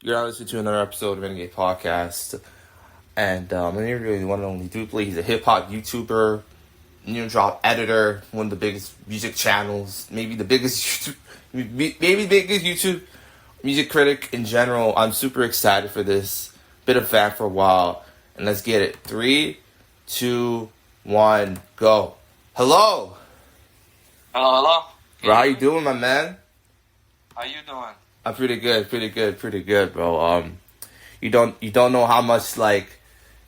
You're now listening to another episode of Renegade Podcast. And I'm interviewing the one and only Duplee. He's a hip-hop YouTuber, Theneedledrop editor, one of the biggest music channels, maybe the biggest YouTube music critic in general. I'm super excited for this. Been a fan for a while. And let's get it. 3, 2, 1, go. Hello! Hello. Bro, how you doing, my man? How you doing? I'm pretty good, bro. You don't know how much, like,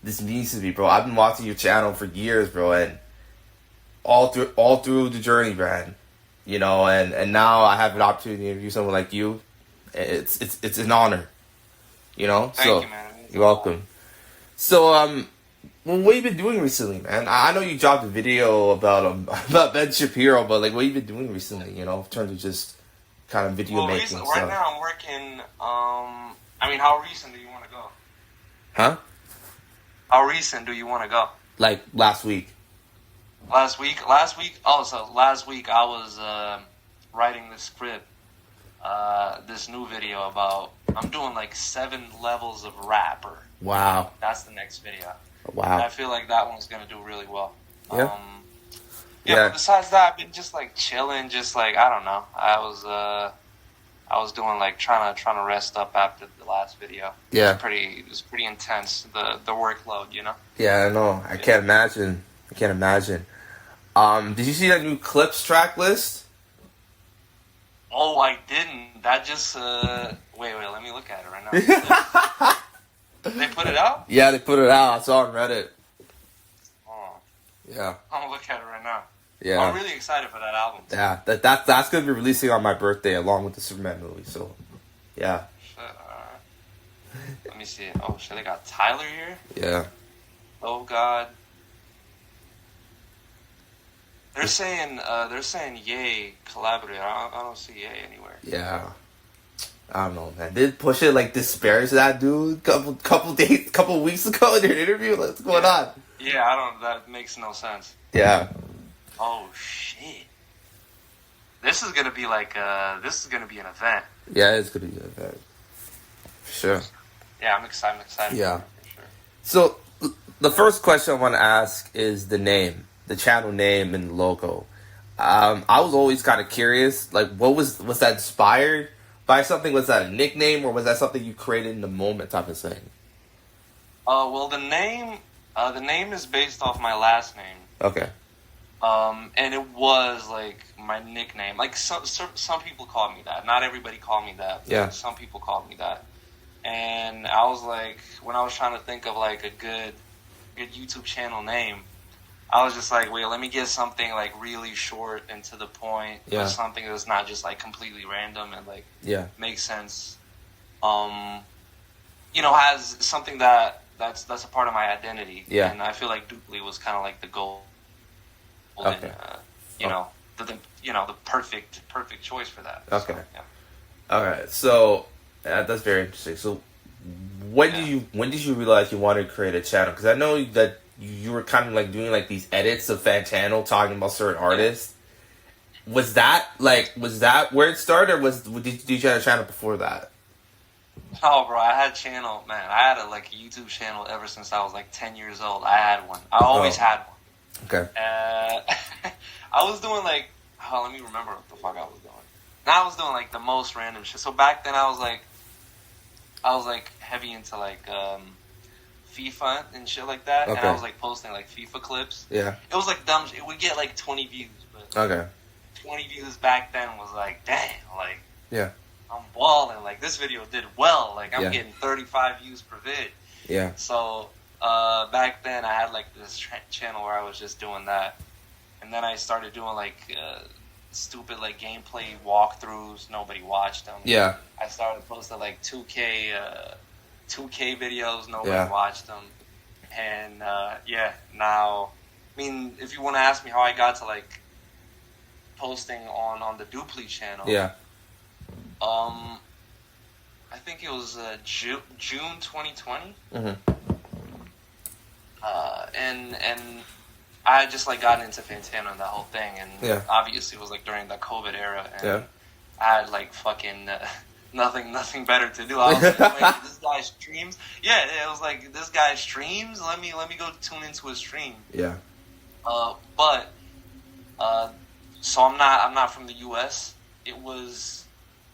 this means to me, bro. I've been watching your channel for years, bro, and all through the journey, man. You know, and now I have an opportunity to interview someone like you. It's an honor. You know? Thank you, man. You're welcome. So, what have you been doing recently, man? I know you dropped a video about Ben Shapiro, but, like, what have you been doing recently, you know, in terms of just kind of video making stuff? Right now I'm working, how recent do you want to go? Huh? How recent do you want to go? Like, last week. Last week I was writing this script, this new video about, I'm doing like 7 levels of rapper. Wow. That's the next video. Wow. And I feel like that one's going to do really well. Yeah. Yeah. But besides that, I've been just like chilling, just like, I don't know. I was doing like trying to rest up after the last video. Yeah. It was pretty intense, the workload, you know? Yeah, I know. I can't imagine. Did you see that new clips track list? Oh, I didn't. That just wait, let me look at it right now. They put it out? Yeah, they put it out. I saw it on Reddit. Oh. Yeah. I'm gonna look at it right now. Yeah. I'm really excited for that album. Yeah, that's gonna be releasing on my birthday along with the Superman movie. So, yeah. Shit, let me see. Oh shit, they got Tyler here. Yeah. Oh God. They're saying Ye collaborated. I don't see Ye anywhere. Yeah. I don't know, man. Did Push It like disparage that dude couple weeks ago in their interview? What's going on? Yeah, that makes no sense. Yeah. Oh shit. This is gonna be an event. Yeah, it's gonna be an event. For sure. Yeah, I'm excited. Yeah. For sure. So the first question I want to ask is the name, the channel name and the logo. I was always kind of curious, like, was that inspired by something? Was that a nickname, or was that something you created in the moment, type of thing? Well, the name is based off my last name. Okay. And it was like my nickname. Like some people called me that. Not everybody called me that. Yeah. Some people called me that. And I was like, when I was trying to think of like a good YouTube channel name, I was just like, wait, let me get something like really short and to the point. Yeah. Something that's not just like completely random and like makes sense. Has something that's a part of my identity. Yeah. And I feel like Duplee was kind of like the goal. Okay. The perfect choice for that. Okay. So, yeah. All right. So that's very interesting. So when did you realize you wanted to create a channel? Because I know that you were kind of like doing like these edits of Fantano talking about certain artists. Was that where it started, or did you have a channel before that? Oh, bro, I had a channel, man. I had a YouTube channel ever since I was like 10 years old. I had one. I always had one. Okay. I was doing let me remember what the fuck I was doing. I was doing like the most random shit. So back then I was like heavy into like FIFA and shit like that. Okay. And I was like posting like FIFA clips. Yeah. It was like dumb. It would get like 20 views, but okay. 20 views back then was like, damn, like yeah, I'm balling. Like this video did well. Like I'm Yeah. getting 35 views per vid. Yeah. So back then I had like this channel where I was just doing that, and then I started doing like stupid like gameplay walkthroughs. Nobody watched them. Yeah. I started posting like 2K videos. Nobody watched them, and now, I mean, if you want to ask me how I got to like posting on the Duplee channel, I think it was June 2020. Mm-hmm. And I had just like gotten into Fantano and that whole thing, and obviously it was like during the COVID era, and I had like fucking nothing better to do. I was like, wait, this guy streams. Yeah, it was like this guy streams. Let me go tune into his stream. Yeah. But so I'm not from the U.S. It was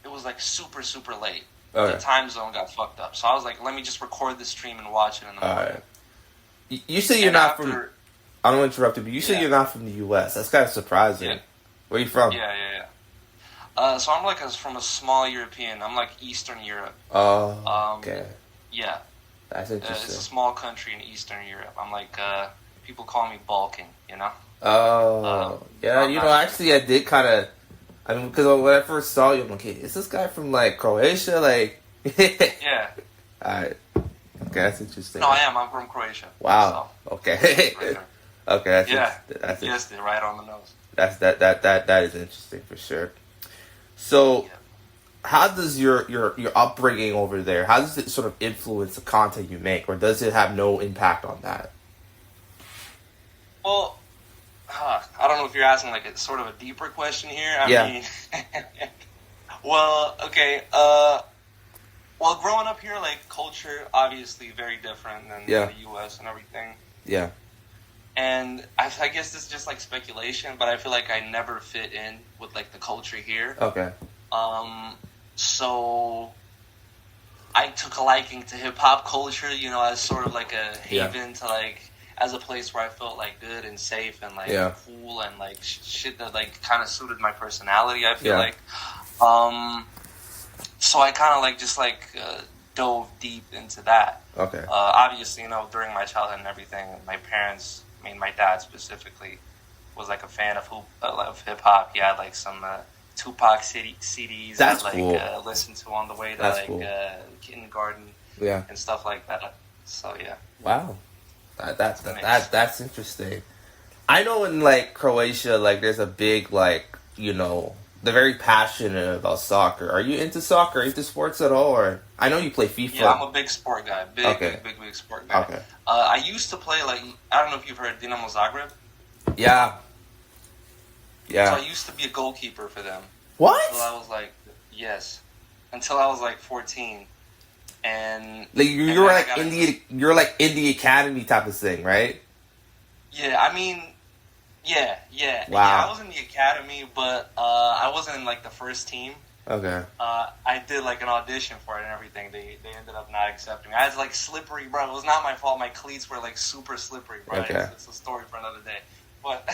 like super late. Okay. The time zone got fucked up. So I was like, let me just record the stream and watch it in the morning. All right. You say you're not from. I don't want to interrupt you, but you say you're not from the U.S. That's kind of surprising. Yeah. Where are you from? Yeah. So I'm like from a small European. I'm like Eastern Europe. Oh, okay. Yeah. That's interesting. It's a small country in Eastern Europe. I'm like, people call me Balkan, you know? Oh, yeah. Actually, I did kind of. I mean, because when I first saw you, I'm like, hey, is this guy from like Croatia? Like, yeah. All right. Okay, that's interesting. No, I am. I'm from Croatia. Wow. So. Okay. Okay. That's guessed it right on the nose. That is interesting for sure. So, how does your upbringing over there? How does it sort of influence the content you make, or does it have no impact on that? Well, I don't know if you're asking like a sort of a deeper question here. I mean, well, okay. Well, growing up here, like culture, obviously very different than the U.S. and everything. Yeah. And I guess this is just like speculation, but I feel like I never fit in with like the culture here. Okay. So I took a liking to hip hop culture, as sort of like a haven to like, as a place where I felt like good and safe and like cool and like shit that like kind of suited my personality. I feel like. So I kind of like just like dove deep into that. Okay. Obviously, during my childhood and everything, my parents, my dad specifically, was like a fan of hip hop. He had like some Tupac CDs that like listened to on the way to kindergarten. Yeah. And stuff like that. So yeah. Wow. That's interesting. I know in like Croatia, like there's a big like they're very passionate about soccer. Are you into soccer? Into sports at all? Or I know you play FIFA. Yeah, I'm a big sport guy. Big sport guy. Okay. I used to play like I don't know if you've heard Dinamo Zagreb. Yeah. Yeah. So I used to be a goalkeeper for them. What? Until I was like, yes. Until I was like 14. And like you're like in the academy type of thing, right? Yeah, yeah. Wow. Yeah, I was in the academy, but I wasn't in like the first team. Okay. I did like an audition for it and everything. They ended up not accepting me. I was like slippery, bro. It was not my fault. My cleats were like super slippery, bro. Okay. It's a story for another day. But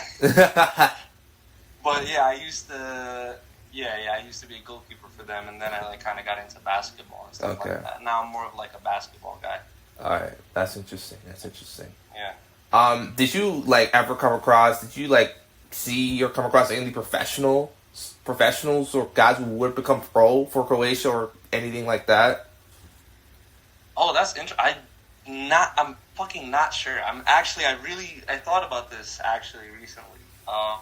but yeah, I used to be a goalkeeper for them, and then I like kind of got into basketball and stuff like that. Now I'm more of like a basketball guy. All right, that's interesting. Yeah. Did you like ever come across? Did you like see or come across any professionals or guys who would become pro for Croatia or anything like that? Oh, that's interesting. I'm fucking not sure. I thought about this actually recently. I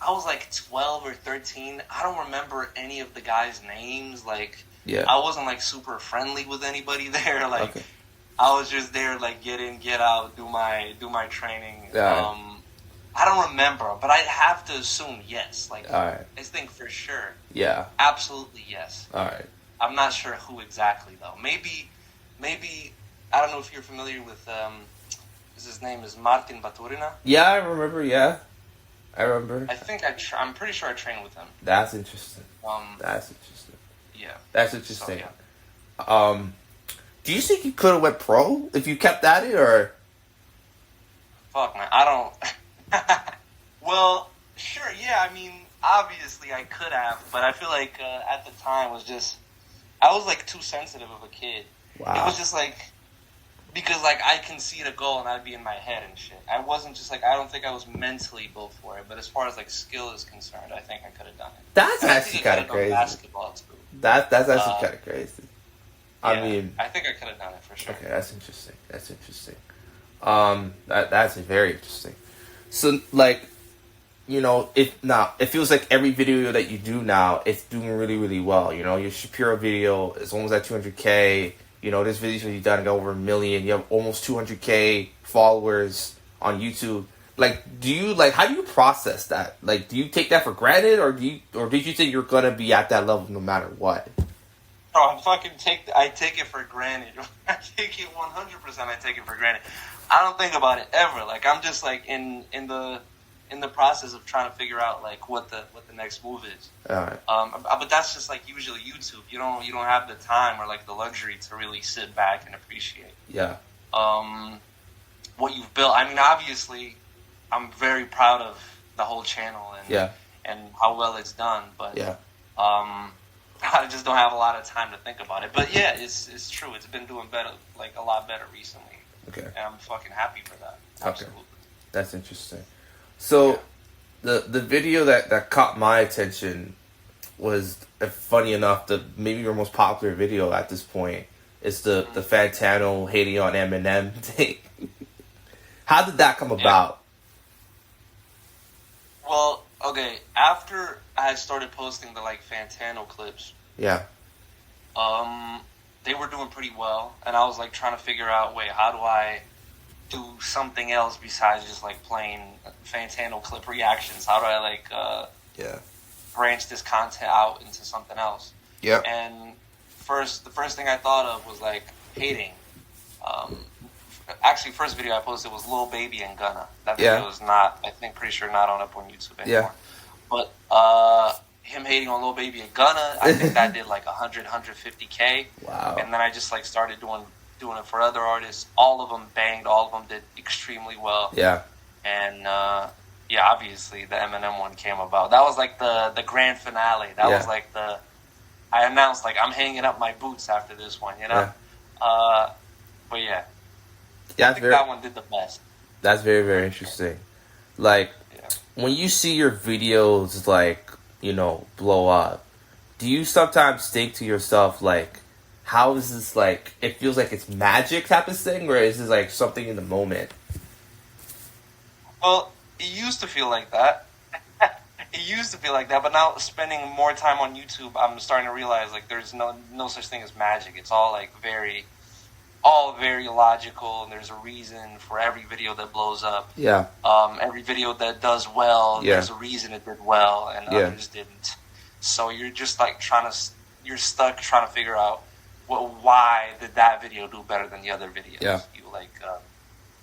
was like 12 or 13. I don't remember any of the guys' names. Like, I wasn't like super friendly with anybody there. Like, I was just there, like get in, get out, do my training. I don't remember, but I'd have to assume yes. Like, I think for sure. Yeah. Absolutely yes. All right. I'm not sure who exactly though. Maybe I don't know if you're familiar with his name is Martin Baturina. Yeah, I remember. Yeah, I remember. I think I'm pretty sure I trained with him. That's interesting. That's interesting. Yeah. That's interesting. So, yeah. Do you think you could have went pro if you kept at it, or? Fuck, man, I don't. Well, sure, yeah. Obviously I could have, but I feel like at the time I was like too sensitive of a kid. Wow. It was just like because like I can see the goal and I'd be in my head and shit. I wasn't just like I don't think I was mentally built for it, but as far as like skill is concerned, I think I could have done it. That's actually kind of crazy. Basketball too. That's actually kind of crazy. I think I could have done it for sure. Okay, that's interesting. That's very interesting. So, like, it feels like every video that you do now, it's doing really, really well. Your Shapiro video is almost at 200K. This video you've done got over 1 million. You have almost 200K followers on YouTube. Like, do you how do you process that? Like, do you take that for granted, or did you think you're gonna be at that level no matter what? Bro, I take it for granted. I take it 100%. I take it for granted. I don't think about it ever. Like, I'm just like in the process of trying to figure out like what the next move is. All right. But that's just like usually YouTube. You don't have the time or like the luxury to really sit back and appreciate. Yeah. What you've built. I mean, obviously, I'm very proud of the whole channel and how well it's done. But I just don't have a lot of time to think about it. But yeah, it's true. It's been doing better, like a lot better recently. Okay. And I'm fucking happy for that. Absolutely. Okay. That's interesting. So, the video that caught my attention was, funny enough, maybe your most popular video at this point is the Fantano hating on Eminem thing. How did that come about? Well, okay, after I had started posting the like Fantano clips, they were doing pretty well, and I was like trying to figure out, wait, how do I do something else besides just like playing Fantano clip reactions? How do I like branch this content out into something else? Yeah. And the first thing I thought of was like hating. Actually, first video I posted was Lil Baby and Gunna. That video is not, I think, pretty sure not up on YouTube anymore. Yeah. But him hating on Lil Baby and Gunna, I think that did like 150K. Wow. And then I just like started doing it for other artists. All of them banged. All of them did extremely well. Yeah. And obviously the Eminem one came about. That was like the grand finale. That was like I announced like I'm hanging up my boots after this one, you know. Yeah. But yeah. Yeah, I think that one did the best. That's very, very interesting. Like, when you see your videos, like, blow up, do you sometimes think to yourself, like, how is this, like, it feels like it's magic type of thing, or is this, like, something in the moment? Well, it used to feel like that. But now spending more time on YouTube, I'm starting to realize, like, there's no such thing as magic. It's all, like, very logical, and there's a reason for every video that blows up. Yeah. Every video that does well, there's a reason it did well, and others didn't. So you're just like you're stuck trying to figure out why did that video do better than the other videos. Yeah.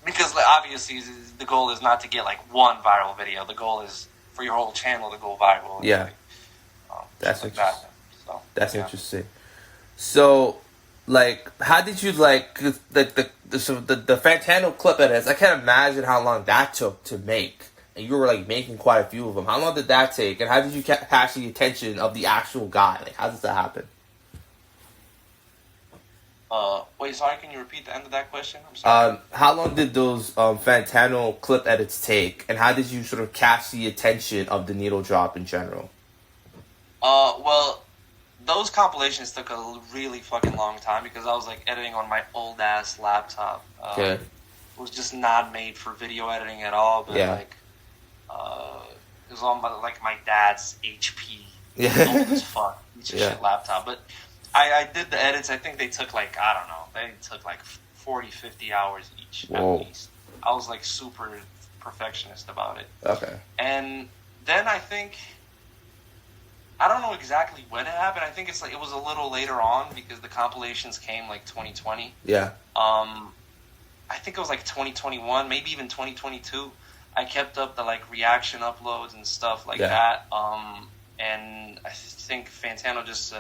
Because like, obviously the goal is not to get like one viral video. The goal is for your whole channel to go viral. Yeah. That's interesting. That's interesting. So, like, how did you like the Fantano clip edits? I can't imagine how long that took to make, and you were like making quite a few of them. How long did that take, and how did you catch the attention of the actual guy? Like, how does that happen? Wait, sorry, can you repeat the end of that question? I'm sorry. How long did those Fantano clip edits take, and how did you sort of catch the attention of the Theneedledrop in general? Well, those compilations took a really fucking long time because I was like editing on my old ass laptop. It was just not made for video editing at all, but like it was on my dad's HP, old as fuck, shit laptop. But I did the edits. I think they took like, I don't know, they took like 40, 50 hours each at least. I was like super perfectionist about it. Okay. And then I think, I don't know exactly when it happened. I think it's like it was a little later on because the compilations came like 2020. Yeah. I think it was like 2021, maybe even 2022. I kept up the like reaction uploads and stuff like that. And I think Fantano just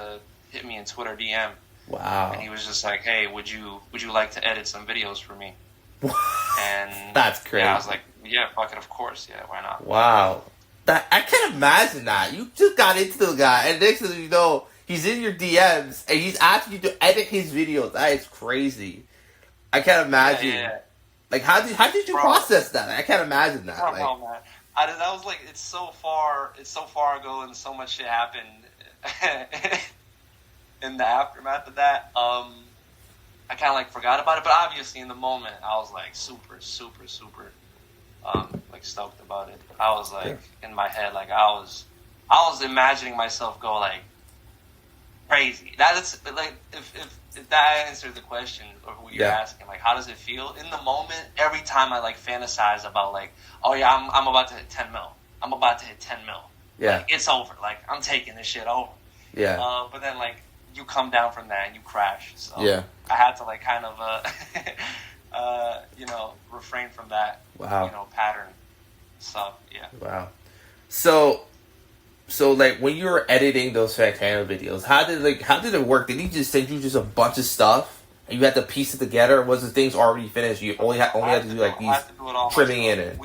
hit me in Twitter DM. Wow. And he was just like, "Hey, would you like to edit some videos for me?" And that's crazy. Yeah, I was like, "Yeah, fuck it, of course. Yeah, why not?" Wow. I can't imagine that. You just got into the guy, and next thing you know, he's in your DMs, and he's asking you to edit his videos. That is crazy. I can't imagine. Yeah. Like, how did you process that? I can't imagine that. Man. That was like, it's so far ago, and so much shit happened in the aftermath of that. I kind of like forgot about it, but obviously in the moment, I was like super, super, super. Like stoked about it. I was like in my head, like I was imagining myself go like crazy. That's like if that answers the question or who you're asking, like how does it feel in the moment? Every time I like fantasize about like, oh yeah, I'm about to hit 10 mil. I'm about to hit 10 mil. Yeah, like, it's over. Like I'm taking this shit over. Yeah. But then like you come down from that and you crash. So yeah, I had to like kind of refrain from that. Wow. Pattern. So yeah. Wow. So like when you were editing those Fantano videos, how did it work? Did he just send you just a bunch of stuff and you had to piece it together? Or was the things already finished? You only had to do like these trimming in it.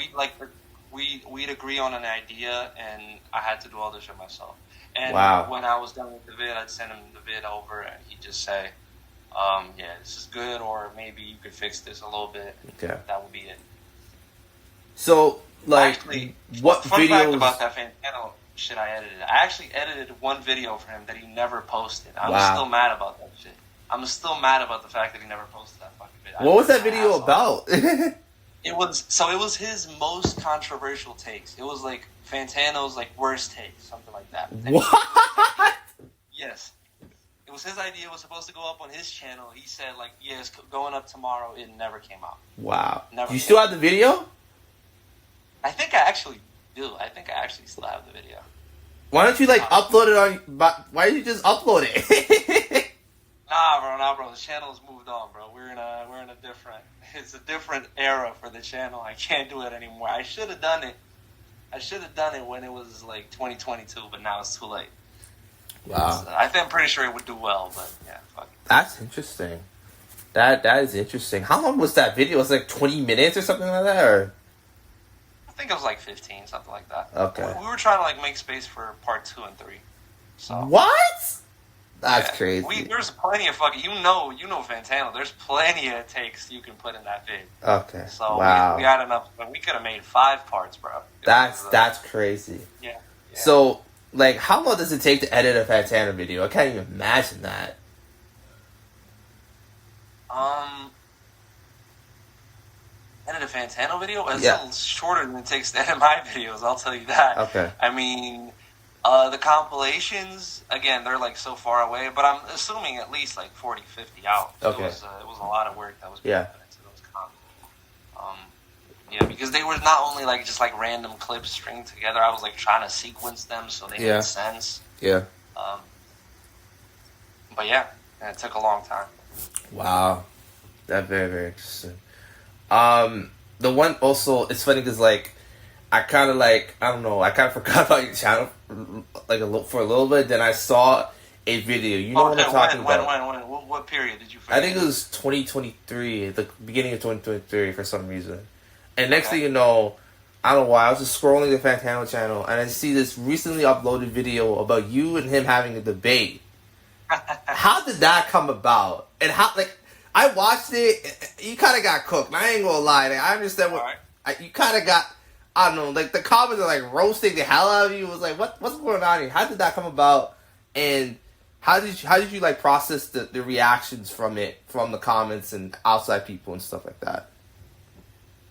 We'd agree on an idea, and I had to do all this shit myself. And Wow. when I was done with the vid, I'd send him the vid over, and he'd just say, "Yeah, this is good," or maybe you could fix this a little bit. Okay. That would be it. So like, actually, what fun videos? fact about that Fantano shit I edited. I actually edited one video for him that he never posted. I'm still mad about that shit. I'm still mad about the fact that he never posted that fucking video. What was that video about? It was his most controversial takes. It was like Fantano's like worst takes, something like that. What? Yes. It was his idea. It was supposed to go up on his channel. He said like, yeah, it's going up tomorrow. It never came out. Wow. Never. You still have the video? I think I actually do. I think I actually still have the video. Why don't you upload it on? Why did you just upload it? Nah, bro. The channel's moved on, bro. We're in a different. It's a different era for the channel. I can't do it anymore. I should have done it. When it was like 2022, but now it's too late. Wow. So, I'm pretty sure it would do well, but yeah, fuck it. That's interesting. That is interesting. How long was that video? Was it like 20 minutes or something like that, or? I think it was like 15, something like that. Okay. We were trying to like make space for part 2 and 3. So what? That's crazy. There's plenty of fucking you know Fantano. There's plenty of takes you can put in that vid. Okay. So wow. we had enough. We could have made 5 parts, bro. That's crazy. Yeah. So like, how long does it take to edit a Fantano video? I can't even imagine that. Edit a Fantano video? It's a little shorter than it takes to edit my videos, I'll tell you that. Okay. I mean, the compilations, again, they're like so far away, but I'm assuming at least like 40, 50 out. Okay. It was a lot of work that was being put into those comps. Because they were not only like just like random clips stringed together, I was like trying to sequence them so they made sense. Yeah. But yeah, it took a long time. Wow. That's very, very interesting. The one also, it's funny because like, I kind of forgot about your channel for a little bit. Then I saw a video. You know what I'm talking about? When? What period did you forget? I think it was 2023, the beginning of 2023 for some reason. And next thing you know, I don't know why, I was just scrolling the Fantano channel and I see this recently uploaded video about you and him having a debate. How did that come about? And how, I watched it, you kind of got cooked. I ain't gonna lie. I understand you kind of got, I don't know, the comments are roasting the hell out of you. It was like, what's going on here? How did that come about? And how did you process the reactions from it, from the comments and outside people and stuff like that?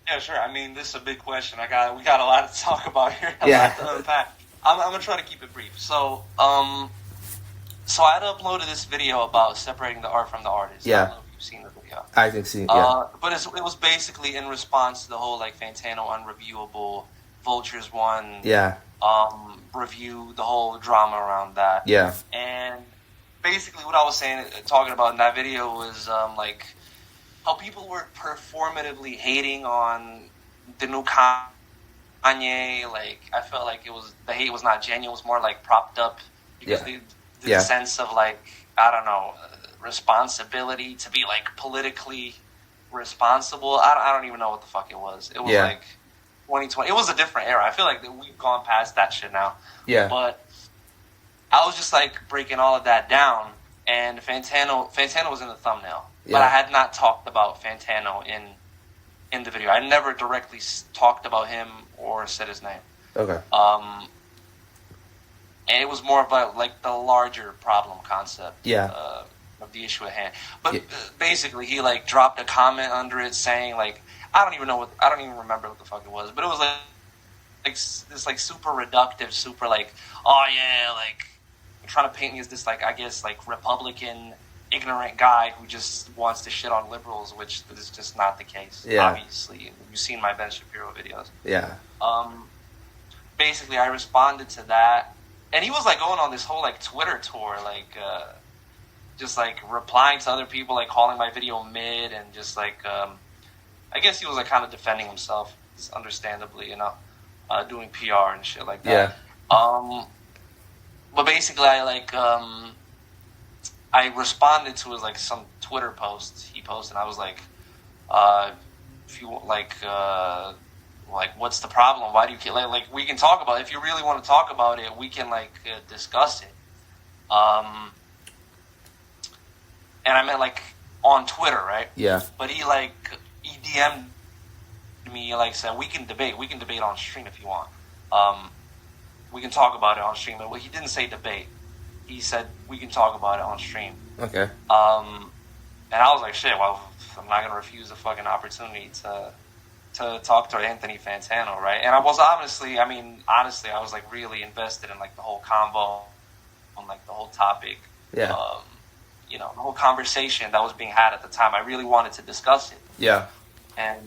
Yeah, sure. I mean, this is a big question. We got a lot to talk about here. A lot to unpack. I'm gonna try to keep it brief. So I had uploaded this video about separating the art from the artist. Yeah. I don't know if you've seen the video. I think seen. Yeah. But it was basically in response to the whole Fantano unreviewable Vultures one. Yeah. Review, the whole drama around that. Yeah. And basically, what I was talking about in that video was how people were performatively hating on the new Kanye. I felt like the hate was not genuine. It was more propped up because the sense of I don't know, responsibility to be politically responsible. I don't even know what the fuck it was. It was 2020. It was a different era. I feel like we've gone past that shit now. Yeah. But I was just breaking all of that down, and Fantano was in the thumbnail. But I had not talked about Fantano in the video. I never directly talked about him or said his name. Okay. And it was more about the larger problem concept. Yeah. Of the issue at hand. But basically, he dropped a comment under it saying I don't even remember what the fuck it was. But it was this super reductive, super trying to paint me as this, like, I guess, like, Republican, ignorant guy who just wants to shit on liberals, which is just not the case. Yeah. Obviously, you've seen my Ben Shapiro videos. Yeah. Basically, I responded to that, and he was like going on this whole like Twitter tour, like just like replying to other people, like calling my video mid, and just like I guess he was like kind of defending himself, understandably, you know, doing PR and shit like that. Yeah. But basically, I responded to his like some Twitter posts he posted. And I was like, if you like, what's the problem? Why do you like? We can talk about it. If you really want to talk about it, we can like discuss it. And I meant like on Twitter, right? Yeah. But he DM'd me, like said we can debate on stream if you want. We can talk about it on stream. But he didn't say debate. He said we can talk about it on stream. Okay. And I was like, shit. Well, I'm not gonna refuse the fucking opportunity to talk to Anthony Fantano, right? And I was honestly, I was like really invested in like the whole convo, on like the whole topic. Yeah. You know, the whole conversation that was being had at the time. I really wanted to discuss it. Yeah. And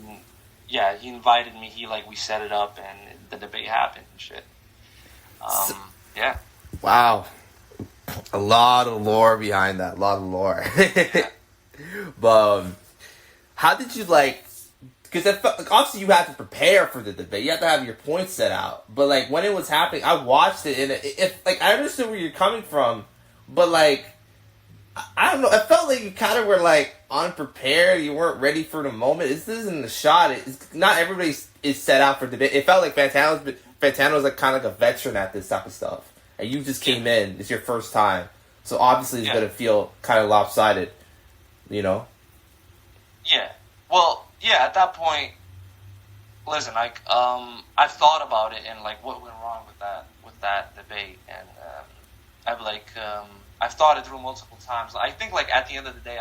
yeah, he invited me. We set it up, and the debate happened and shit. Yeah. Wow. A lot of lore behind that. A lot of lore. But how did you like? Because obviously you had to prepare for the debate. You have to have your points set out. But like when it was happening, I watched it, and I understood where you're coming from, but like I don't know. It felt like you kind of were like unprepared. You weren't ready for the moment. This isn't the shot. It's not everybody is set out for debate. It felt like Fantano's like kind of like a veteran at this type of stuff, and you just came in. It's your first time, so obviously it's gonna feel kind of lopsided, you know? Yeah. Well, yeah. At that point, listen. Like, I thought about it and like what went wrong with that debate, and I've thought it through multiple times. I think like at the end of the day,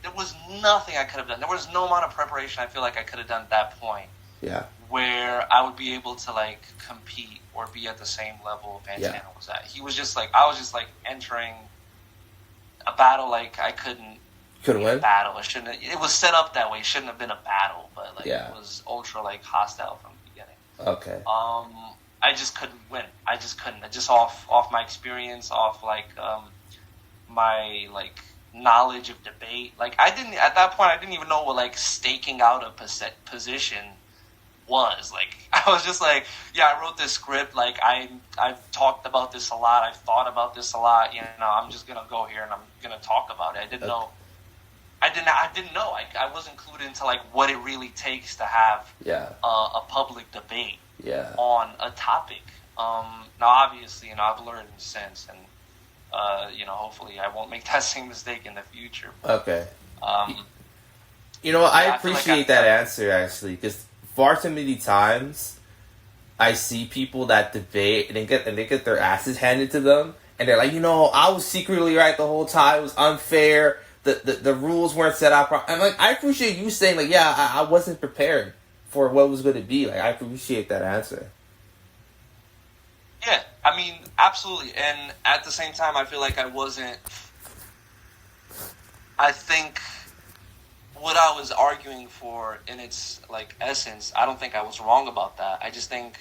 there was nothing I could have done. There was no amount of preparation I feel like I could have done at that point. Yeah. Where I would be able to like compete or be at the same level Fantano was at. He was just like, I was just like entering a battle like I couldn't win. Battle. It was set up that way. It shouldn't have been a battle, but like it was ultra like hostile from the beginning. Okay. I just couldn't win. I just couldn't. Just off my experience, off like my like knowledge of debate. Like at that point I didn't even know what like staking out a position was. Like I was just like, yeah, I wrote this script. Like I've talked about this a lot. I've thought about this a lot. You know, I'm just gonna go here and I'm gonna talk about it. I didn't know. I wasn't clued into like what it really takes to have a public debate on a topic. Now, obviously, you know, I've learned since, and you know, hopefully, I won't make that same mistake in the future. Okay. You know, I appreciate that answer actually, because far too many times I see people that debate and they get their asses handed to them, and they're like, you know, I was secretly right the whole time. It was unfair. The rules weren't set out properly. I'm like, I appreciate you saying like, yeah, I wasn't prepared for what was going to be. Like, I appreciate that answer. Yeah, I mean, absolutely. And at the same time, I feel like I wasn't. I think what I was arguing for in its like essence, I don't think I was wrong about that. I just think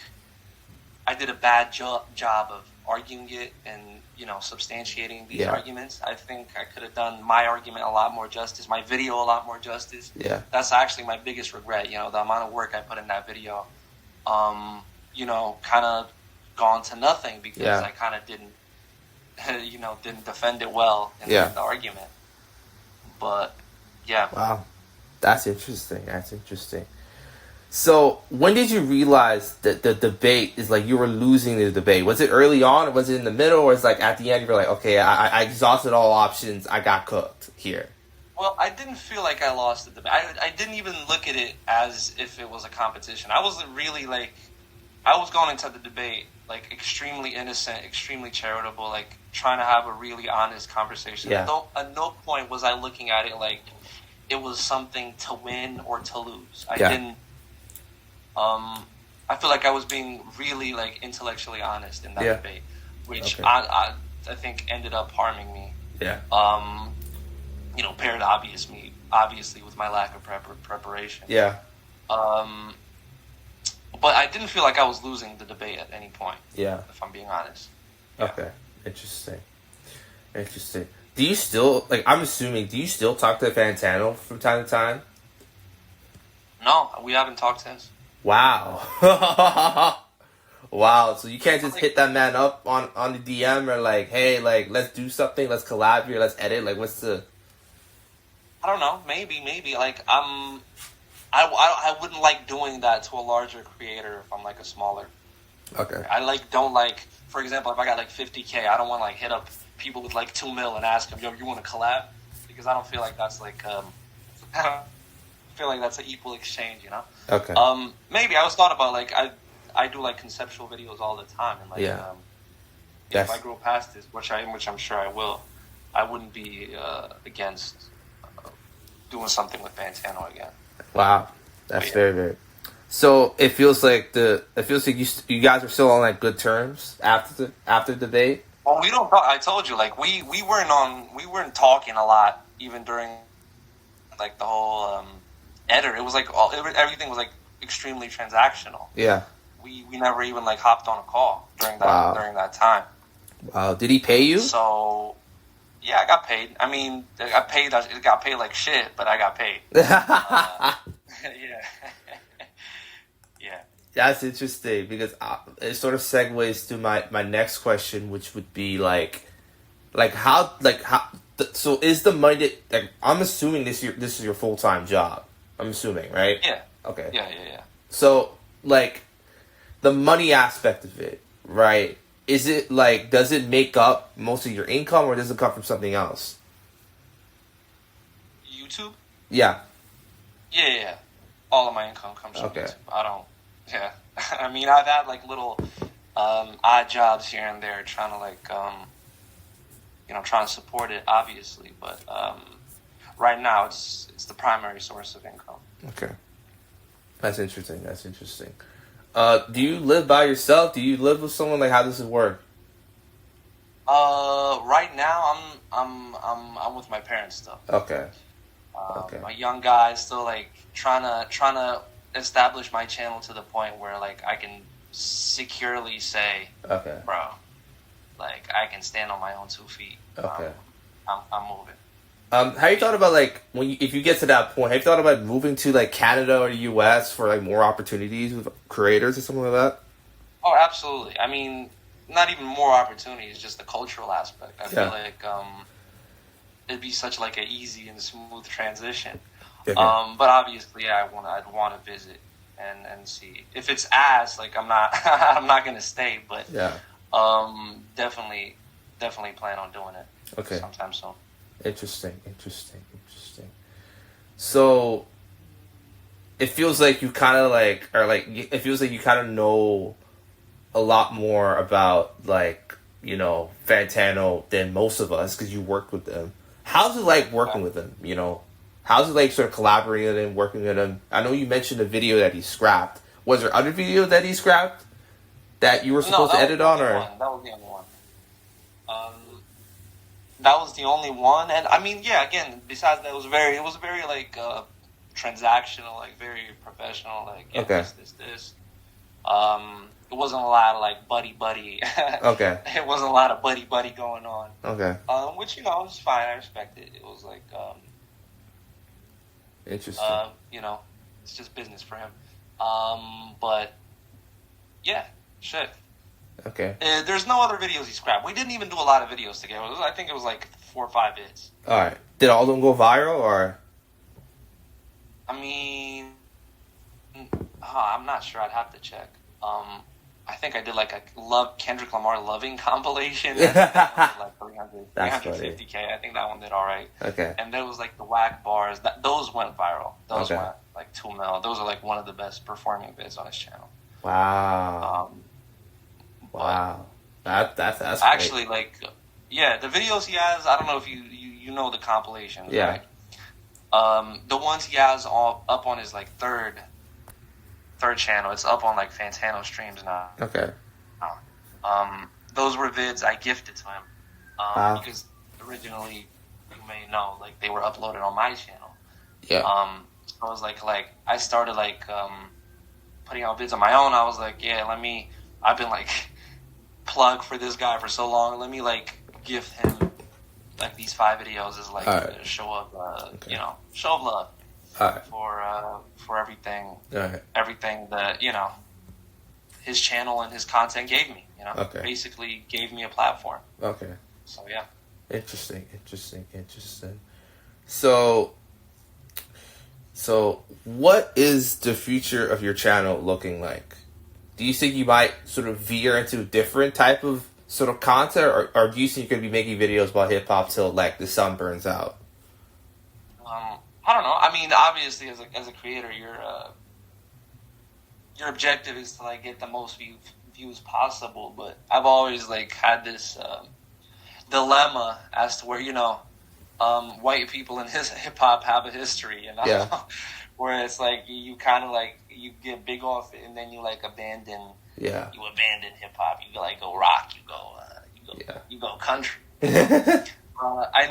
I did a bad job of arguing it and, you know, substantiating these arguments. I think I could have done my argument a lot more justice, my video a lot more justice. Yeah. That's actually my biggest regret, you know, the amount of work I put in that video, you know, kind of gone to nothing because I kind of didn't, you know, didn't defend it well in the argument. But, yeah. Wow. That's interesting. So, when did you realize that the debate is like you were losing the debate? Was it early on, or was it in the middle, or it's like at the end you were like, okay, I exhausted all options, I got cooked here? Well, I didn't feel like I lost the debate. I didn't even look at it as if it was a competition. I wasn't really like, I was going into the debate like extremely innocent, extremely charitable, like trying to have a really honest conversation. Yeah. At no point was I looking at it like it was something to win or to lose. I didn't. I feel like I was being really like intellectually honest in that debate, which I think ended up harming me. Yeah. Paired obviously with my lack of preparation. Yeah. But I didn't feel like I was losing the debate at any point. Yeah. If I'm being honest. Yeah. Okay. Interesting. Do you still, I'm assuming, do you still talk to Fantano from time to time? No, we haven't talked since. Wow. Wow. So you can't just hit that man up on the DM or hey, let's do something, let's collab here, let's edit. What's the... I don't know. Maybe. I wouldn't like doing that to a larger creator if I'm a smaller. Okay. I don't for example, if I got 50K, I don't want to hit up people with 2 mil and ask them, yo, you want to collab? Because I don't feel like that's I don't feel like that's an equal exchange, Okay. Maybe I was thought about I do conceptual videos all the time, and if I grow past this, which I'm sure I will, I wouldn't be against doing something with Fantano again. Wow, that's very, very. So it feels like you guys are still on good terms after the debate. Well, we don't talk. I told you, we weren't talking a lot even during the whole editor. It was everything was extremely transactional. Yeah. We never even hopped on a call during that time. Wow. Did he pay you? So yeah, I got paid. I mean, it got paid like shit, but I got paid. Yeah. Yeah. That's interesting because it sort of segues to my next question, which would be how. So is the money that I'm assuming this is your full-time job? I'm assuming, right? Yeah. Okay. Yeah. So the money aspect of it, right? Is it does it make up most of your income, or does it come from something else? YouTube? Yeah. Yeah. All of my income comes from Okay. YouTube. I don't. Yeah. I mean, I've had little odd jobs here and there, trying to trying to support it, obviously. But right now, it's the primary source of income. Okay. That's interesting. Do you live by yourself? Do you live with someone? How does it work? Right now I'm with my parents still. Okay. My young guy is still trying to establish my channel to the point where I can securely say, okay, bro, I can stand on my own 2 feet. Okay. I'm moving. Have you thought about if you get to that point, have you thought about moving to Canada or the US for more opportunities with creators or something like that? Oh, absolutely. I mean, not even more opportunities, just the cultural aspect. I feel it'd be such an easy and smooth transition. Okay. But obviously, yeah, I'd want to visit and see if it's I'm not gonna stay, but yeah, definitely plan on doing it. Okay. Sometime soon. Interesting. So it feels like you kind of it feels like you kind of know a lot more about Fantano than most of us because you worked with them. How's it working with him? How's it sort of collaborating with him, working with him? I know you mentioned a video that he scrapped. Was there other videos that he scrapped that you were supposed to edit on, or that was the only one? That was the only one, and I mean, yeah. Again, besides that, it was very transactional, very professional. Okay. This. It wasn't a lot of buddy. Okay. It wasn't a lot of buddy going on. Okay. Which was fine. I respect it. It was interesting. It's just business for him. But yeah, shit. Okay. There's no other videos he scrapped. We didn't even do a lot of videos together. I think it was 4 or 5 hits. All right. Did all of them go viral, or? I mean, I'm not sure. I'd have to check. I think I did a Kendrick Lamar loving compilation. That was 350K. I think that one did all right. Okay. And there was the whack bars. Those went viral. Those okay. went 2 mil. Those are one of the best performing vids on his channel. Wow. Wow. That's actually great. The videos he has. I don't know if you know the compilations. Yeah. Right? The ones he has all up on his third channel. It's up on Fantano streams now. Okay. Those were vids I gifted to him. Because originally, you may know, like they were uploaded on my channel. Yeah. So I was like I started putting out vids on my own. I was like, yeah, I've been like plug for this guy for so long. Let me like gift him like these 5 videos as like a show of show of love for everything. Everything that his channel and his content gave me. Basically gave me a platform. Okay. So yeah. Interesting. So what is the future of your channel looking like? Do you think you might sort of veer into a different type of sort of content, or do you think you're going to be making videos about hip hop till like the sun burns out? I don't know. I mean, obviously, as a creator, your objective is to like get the most views possible. But I've always like had this dilemma as to where white people in hip hop have a history, Yeah. where it's like you kind of like you get big off it and then you like abandon. Yeah. You abandon hip hop. You like go rock. You go country. I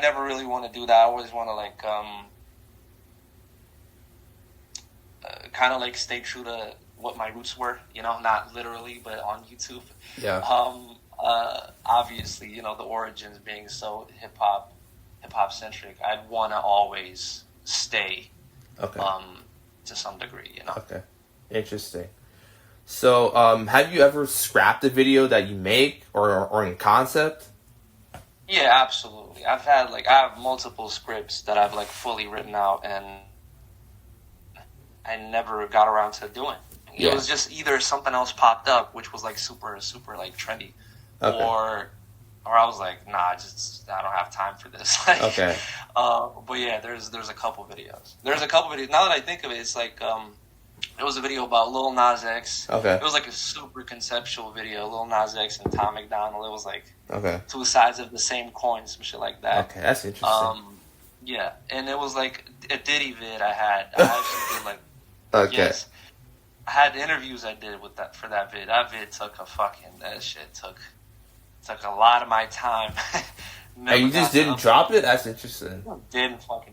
never really want to do that. I always want to like kind of like stay true to what my roots were. Not literally, but on YouTube. Yeah. Obviously, the origins being so hip hop centric, I'd want to always stay. Okay. To some degree, Okay. Interesting. So, have you ever scrapped a video that you make or in concept? Yeah, absolutely. I have multiple scripts that I've like fully written out and I never got around to doing. It was just either something else popped up, which was like super, super like trendy, or I was like, nah, I don't have time for this. Okay. But yeah, there's a couple videos. Now that I think of it, it's like it was a video about Lil Nas X. Okay. It was like a super conceptual video, Lil Nas X and Tom McDonald. It was like 2 sides of the same coin, some shit like that. Okay, that's interesting. Yeah, and it was like a Diddy vid I actually did like. Okay. Yes, I had interviews I did for that vid. That vid that shit took a lot of my time. And you just didn't drop it? That's interesting.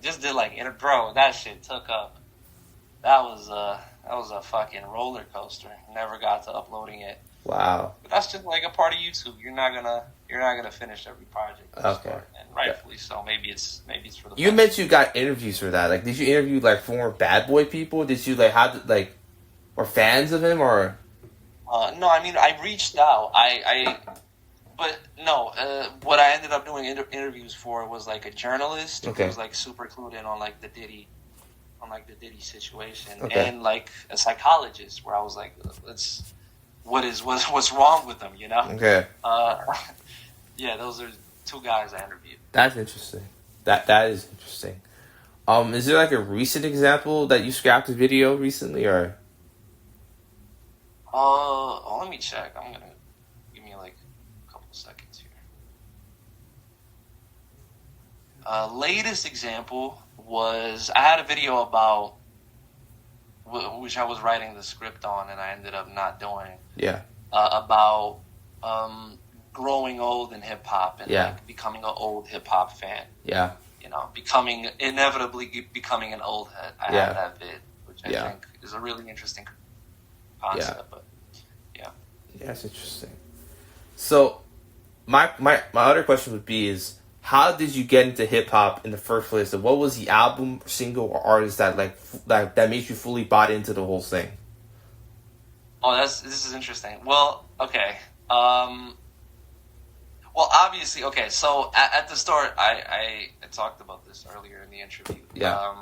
Just did like bro. That shit took up. That was a fucking roller coaster. Never got to uploading it. Wow. But that's just like a part of YouTube. You're not gonna finish every project. Okay. And rightfully so. Maybe it's for the. You mentioned you got interviews for that. Like, did you interview like former Bad Boy people? Did you like or fans of him or? No, I mean I reached out. But no, what I ended up doing interviews for was like a journalist who was like super clued in on like the Diddy situation, and like a psychologist where I was like, what's wrong with him, Okay. Yeah, those are 2 guys I interviewed. That's interesting. That is interesting. Is there like a recent example that you scrapped a video recently, or? Let me check. I'm gonna give me like a couple seconds here. Latest example was I had a video about which I was writing the script on, and I ended up not doing. Yeah. About growing old in hip hop and like becoming an old hip hop fan. Yeah. Inevitably becoming an old head. I had that vid, which I think is a really interesting concept. But yeah, that's interesting. So, my other question would be is, how did you get into hip hop in the first place? And what was the album, single, or artist that that made you fully bought into the whole thing? Oh, this is interesting. Well, okay. Well, obviously, okay. So at the start, I talked about this earlier in the interview. Yeah.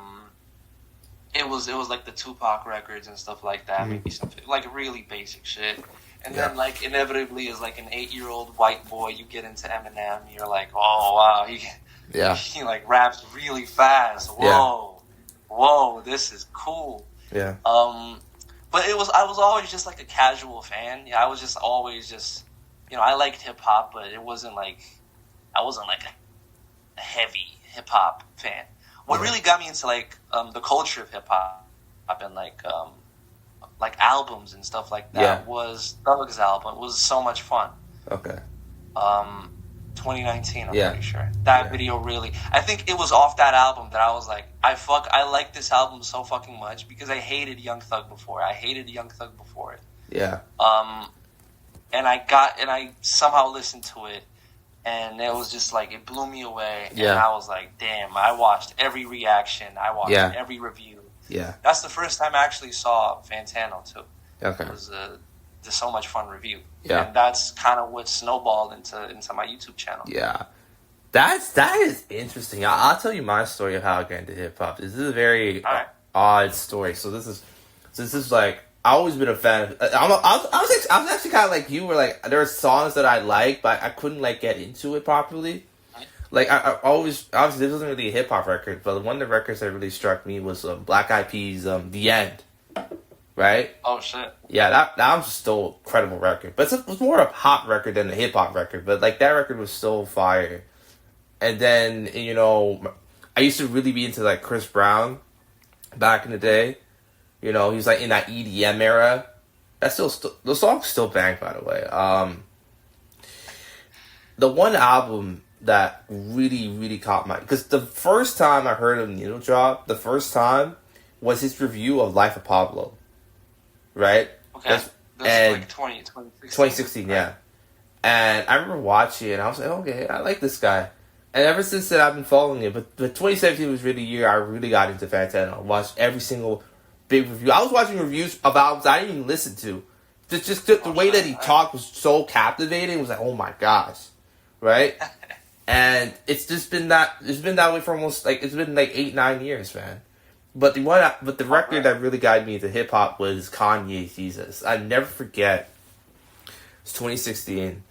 It was like the Tupac records and stuff like that. Maybe something like really basic shit. And then like inevitably, as like an 8-year-old white boy, you get into Eminem. You're like, oh wow, he like raps really fast. Whoa, this is cool. Yeah. But I was always just like a casual fan. Yeah, I was just always just. I liked hip hop, but I wasn't like a heavy hip hop fan. What really got me into like the culture of hip hop and like albums and stuff like that was Thug's album. It was so much fun. Okay. 2019, I'm pretty sure. That video really... I think it was off that album that I was like, I like this album so fucking much because I hated Young Thug before. I hated Young Thug before it. Yeah. And I somehow listened to it, and it was just like, it blew me away. Yeah. And I was like, damn, I watched every reaction. I watched every review. Yeah. That's the first time I actually saw Fantano, too. Okay. It was the So Much Fun review. Yeah. And that's kind of what snowballed into my YouTube channel. Yeah. That is interesting. I'll tell you my story of how I got into hip hop. This is a very odd story. So this is like, I've always been a fan. I was actually kind of like you, where like there are songs that I like, but I couldn't like get into it properly. Like I always, obviously this wasn't really a hip hop record, but one of the records that really struck me was Black Eyed Peas' "The End." Right? Oh shit! Yeah, that was still an incredible record, but it was more a pop record than a hip hop record. But like that record was so fire. And then I used to really be into like Chris Brown back in the day. He was like in that EDM era. That's the song's still bang, by the way. The one album that really, really caught my... Because the first time I heard of Theneedledrop, the first time, was his review of Life of Pablo. Right? Okay. That's like 2016, yeah. And I remember watching it, and I was like, okay, I like this guy. And ever since then, I've been following it. But 2017 was really the year I really got into Fantano. I watched every single big review. I was watching reviews of albums I didn't even listen to. Just the way that he talked was so captivating. It was like, oh my gosh. Right? And it's been that way for almost like, it's been like 8-9 years, man. But the record that really got me into hip hop was Kanye's Jesus. I never forget. It's 2016,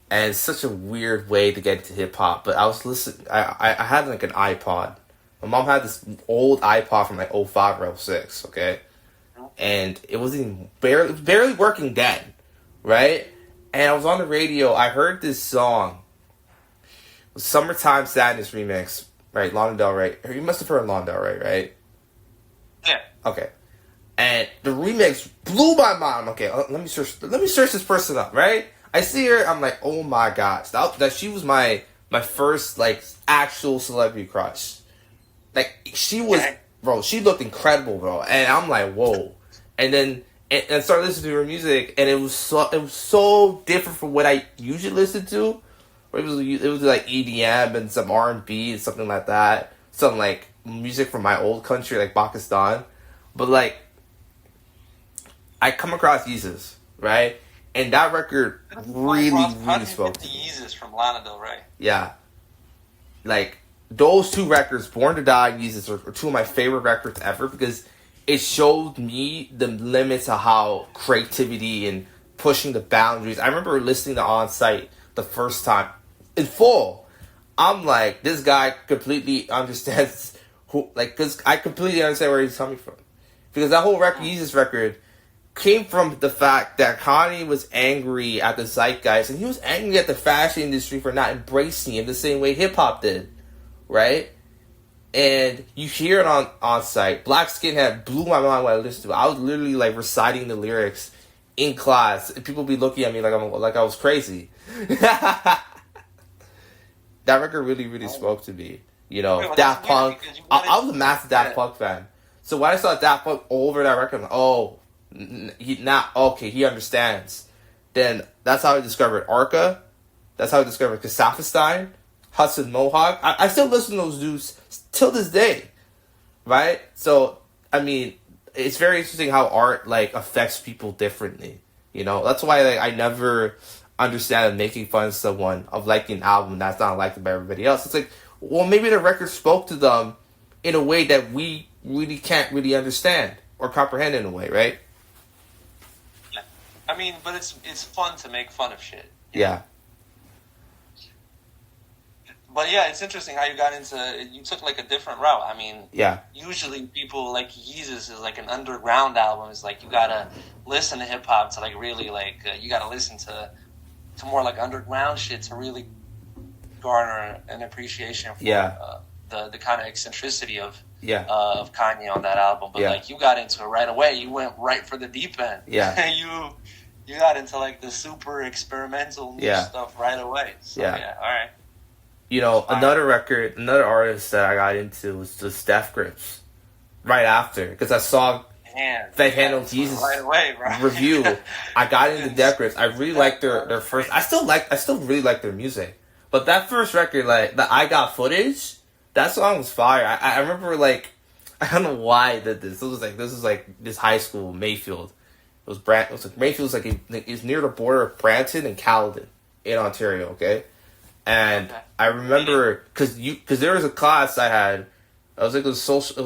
and it's such a weird way to get into hip hop. But I was listening. I had like an iPod. My mom had this old iPod from like 05 or 06, okay, and it wasn't barely working then, right? And I was on the radio. I heard this song, "Summertime Sadness" remix, right? Lana Del Rey. You must have heard Lana Del Rey, right? Yeah. Okay. And the remix blew my mind. Okay, let me search this person up, right? I see her, I'm like, oh my gosh. That she was my first like actual celebrity crush. Like she was, bro, she looked incredible, bro. And I'm like, whoa. And then and started listening to her music, and it was so different from what I usually listen to. It was like EDM and some R&B and something like that. Some like music from my old country, like Pakistan. But like, I come across Jesus, right? And that record really spoke to me. Jesus from Lana Del Rey. Yeah. Like, those two records, Born to Die and Jesus, are two of my favorite records ever, because it showed me the limits of how creativity and pushing the boundaries. I remember listening to On Site the first time in full. I'm like, this guy completely understands because I completely understand where he's coming from. Because that whole Jesus record came from the fact that Kanye was angry at the zeitgeist, and he was angry at the fashion industry for not embracing him the same way hip-hop did, right? And you hear it on site. Black Skinhead blew my mind when I listened to it. I was literally like reciting the lyrics in class, and people be looking at me like I was crazy. That record really, really spoke to me. Daft Punk. I was a massive Daft Punk fan. So when I saw Daft Punk over that record, I'm like, oh, he understands. Then that's how I discovered Arca. That's how I discovered Kazakhstan, Hudson Mohawk. I still listen to those dudes till this day, right? So, I mean, it's very interesting how art, like, affects people differently. That's why I never understand making fun of someone of liking an album that's not liked by everybody else. It's like, well, maybe the record spoke to them in a way that we really can't really understand or comprehend in a way, right? Yeah. I mean, but it's fun to make fun of shit. Yeah. But yeah, it's interesting how you took like a different route. I mean, yeah. Usually people like Jesus is like an underground album. It's like you gotta listen to hip hop to like really like you gotta listen to more like underground shit to really garner an appreciation for the kind of eccentricity of Kanye on that album. But like you got into it right away. You went right for the deep end. Yeah. You got into like the super experimental new stuff right away. So, yeah. All right. You know, another artist that I got into was the Steph Grips. Right after, because I saw Fantano Jesus right away, bro. review. I got into Death Grips. I really liked their first. I still really like their music. But that first record, like the I Got Footage, that song was fire. I remember like I don't know why I did this. This was like this high school, Mayfield. It was Mayfield's it's near the border of Brampton and Caledon in Ontario. Okay, and I remember because there was a class I had. I think it was social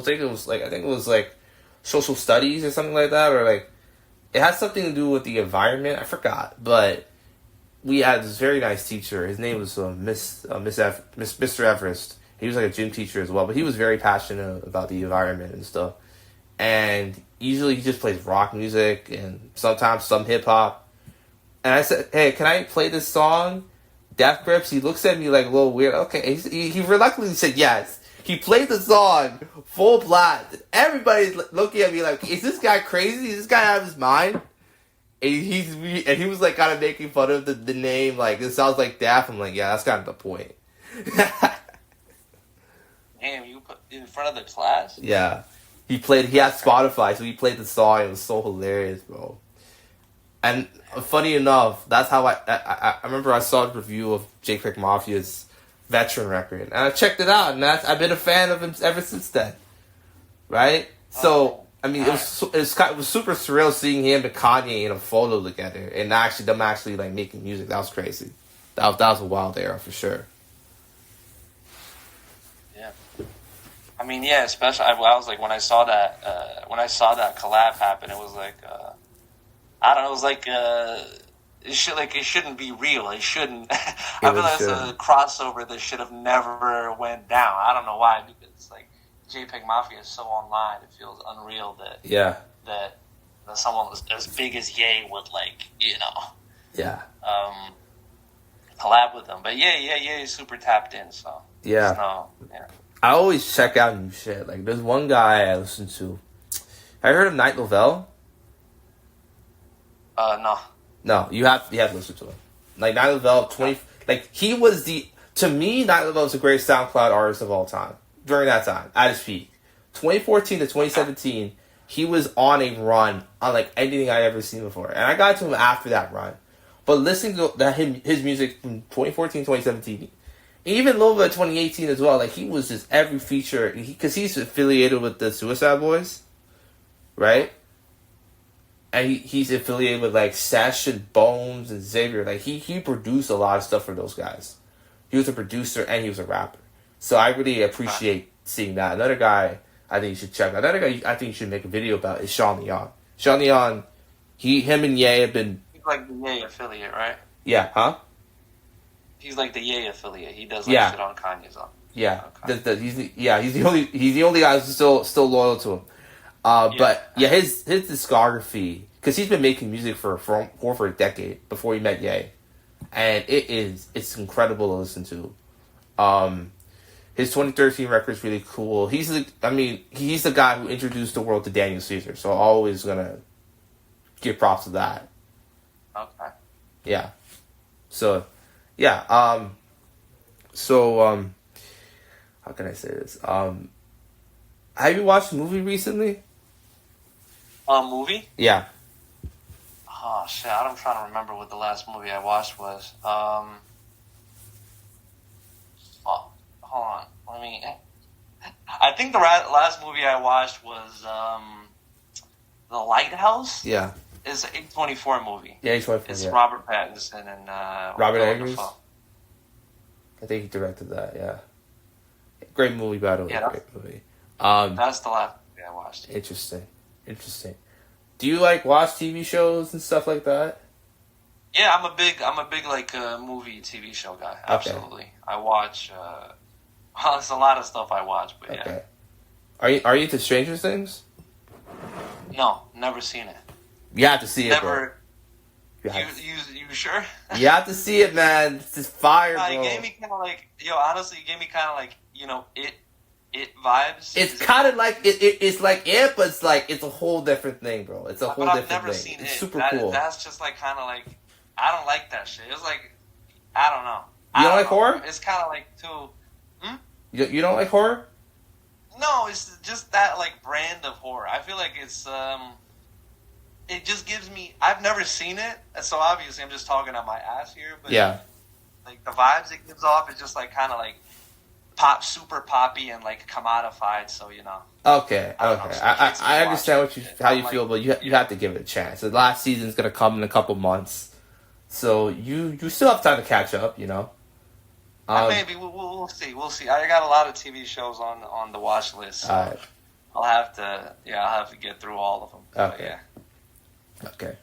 studies or something like that, or like it had something to do with the environment. I forgot, but we had this very nice teacher. His name was Mr. Everest. He was like a gym teacher as well, but he was very passionate about the environment and stuff. And usually he just plays rock music and sometimes some hip hop. And I said, "Hey, can I play this song, Death Grips?" He looks at me like a little weird. Okay, he reluctantly said yes. He played the song full blast. Everybody's looking at me like, "Is this guy crazy? Is this guy out of his mind?" And he was like kind of making fun of the name. Like, it sounds like Daft. I'm like, yeah, that's kind of the point. Damn, you put in front of the class? Yeah, he had Spotify, so he played the song. It was so hilarious, bro. And funny enough, that's how I remember I saw a review of JPEG Mafia's Veteran record, and I checked it out, and I've been a fan of him ever since then. Right? So, I mean, it was super surreal seeing him and Kanye in a photo together, and them like making music. That was crazy. That was a wild era for sure. Yeah, I mean, yeah, especially I was like when I saw that collab happen, it was like I don't know, it was like it shouldn't be real. It shouldn't. I feel like it's a crossover that should have never went down. I don't know why, because like JPEG Mafia is so online. It feels unreal that someone as big as Ye would collab with them. But Ye is super tapped in. So I always check out new shit. Like there's one guy I listen to. Have you heard of Night Lovell? No. No, you have to listen to him. Like Night Lovell, he was to me, Night Lovell was the greatest SoundCloud artist of all time. During that time, at his peak. 2014 to 2017, he was on a run on like anything I ever seen before. And I got to him after that run. But listening to his music from 2014, 2017, even a little bit of 2018 as well, like he was just every feature, because he's affiliated with the Suicide Boys, right? And he's affiliated with like Sesh and Bones and Xavier. Like he produced a lot of stuff for those guys. He was a producer and he was a rapper. So I really appreciate seeing that. Another guy I think you should check out. Another guy I think you should make a video about is Sean Leon. Sean Leon, him and Ye have been... He's like the Ye affiliate, right? Yeah, huh? He's like the Ye affiliate. He does shit on Kanye's on. Yeah, he's the only guy who's still loyal to him. But his discography, because he's been making music for a decade before he met Ye, and it's incredible to listen to. His 2013 record is really cool. He's the guy who introduced the world to Daniel Caesar, so always gonna give props to that. Okay. Yeah. So, yeah. How can I say this? Have you watched a movie recently? A movie? Yeah. Oh shit! I'm trying to remember what the last movie I watched was. Hold on. I think the last movie I watched was The Lighthouse. Yeah. It's an A24 movie. Yeah, A24. It's Robert Pattinson and Robert Eggers. I think he directed that. Yeah. Great movie, by the way. Yeah, great movie. That's the last movie I watched. Interesting. Do you like watch TV shows and stuff like that? Yeah, I'm a big like movie TV show guy. Absolutely. Okay. I watch. Well, it's a lot of stuff I watch, but yeah. Okay. Are you into Stranger Things? No, never seen it. You have to see it, bro. You sure? You have to see it, man. It's just fire, bro. It gave me kind of like, honestly, it gave me kind of like, it It vibes. It's kind of like it's like it, but it's a whole different thing, bro. It's a whole different thing. I've never seen it's super cool. That's just like kind of like I don't like that shit. It's like I don't know. You don't like horror? It's kind of like too. You don't like horror? No, it's just that like brand of horror. I feel like it's it just gives me. I've never seen it, so obviously I'm just talking on my ass here. But yeah, like the vibes it gives off is just like kind of like super poppy and like commodified. So you know. Okay. I understand how you feel, but you have to give it a chance. The last season's gonna come in a couple months, so you still have time to catch up. You know. Maybe we'll see. We'll see. I got a lot of TV shows on the watch list. So right. I'll have to get through all of them. Okay. But yeah. Okay.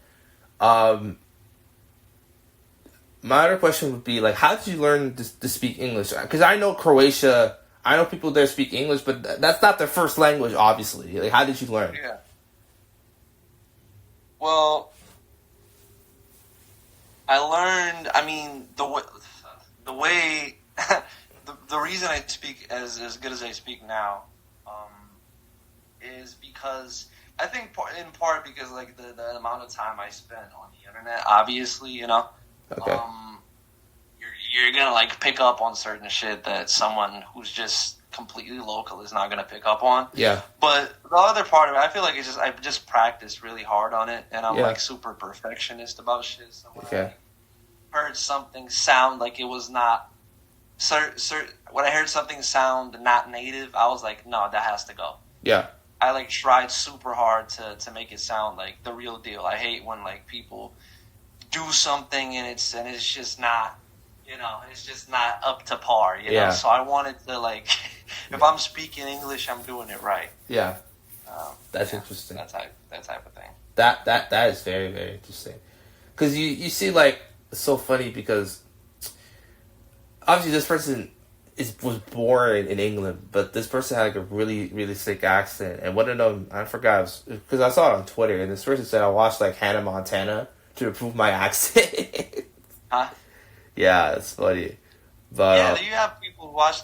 My other question would be like, how did you learn to speak English? Because I know Croatia. I know people there speak English, but that's not their first language, obviously. Like, how did you learn? Yeah. Well, I learned. I mean, the way the reason I speak as good as I speak now is because I think in part because like the amount of time I spent on the internet, obviously, you know, okay. You're gonna like pick up on certain shit that someone who's just completely local is not gonna pick up on. Yeah. But the other part of it, I feel like I've just practiced really hard on it, and I'm like super perfectionist about shit. So when I heard something sound like it was not when I heard something sound not native, I was like, no, that has to go. Yeah. I like tried super hard to make it sound like the real deal. I hate when like people do something and it's just not, you know, it's just not up to par, you know? So I wanted to like, if I'm speaking English, I'm doing it right. Yeah. That's interesting. That type of thing. That is very, very interesting. Because you see, like, it's so funny because obviously this person was born in England, but this person had like a really, really thick accent. And one of them, I forgot, because I saw it on Twitter, and this person said I watched like Hannah Montana to improve my accent. Huh? Yeah, it's funny. But you have people who watch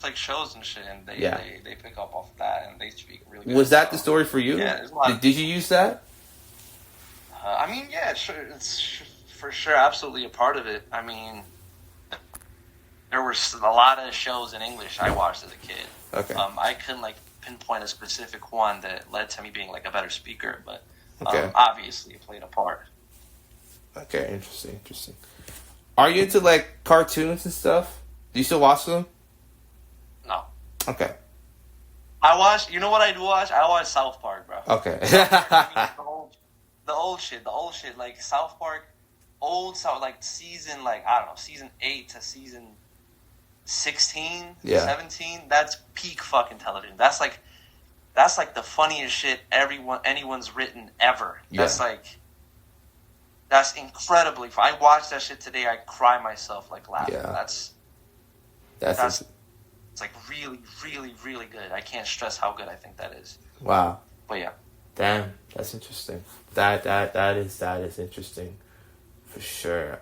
like shows and shit, and they pick up off of that, and they speak really good. Was that the story for you? Yeah. Did you use that? I mean, yeah, sure, it's for sure absolutely a part of it. I mean, there were a lot of shows in English I watched as a kid. Okay. I couldn't like pinpoint a specific one that led to me being like a better speaker, but okay. Obviously it played a part. Okay, interesting. Are you into like cartoons and stuff? Do you still watch them? No. Okay. I watch. You know what I do watch? I watch South Park, bro. Okay. the old shit, like South Park, old South, like season, like I don't know, season 8 to season 16, 17. That's peak fucking television. That's like the funniest shit anyone's written ever. Yeah. That's incredibly. If I watch that shit today, I cry myself like laughing. Yeah. That's it's like really, really, really good. I can't stress how good I think that is. Wow. But yeah. Damn, that's interesting. That is interesting, for sure.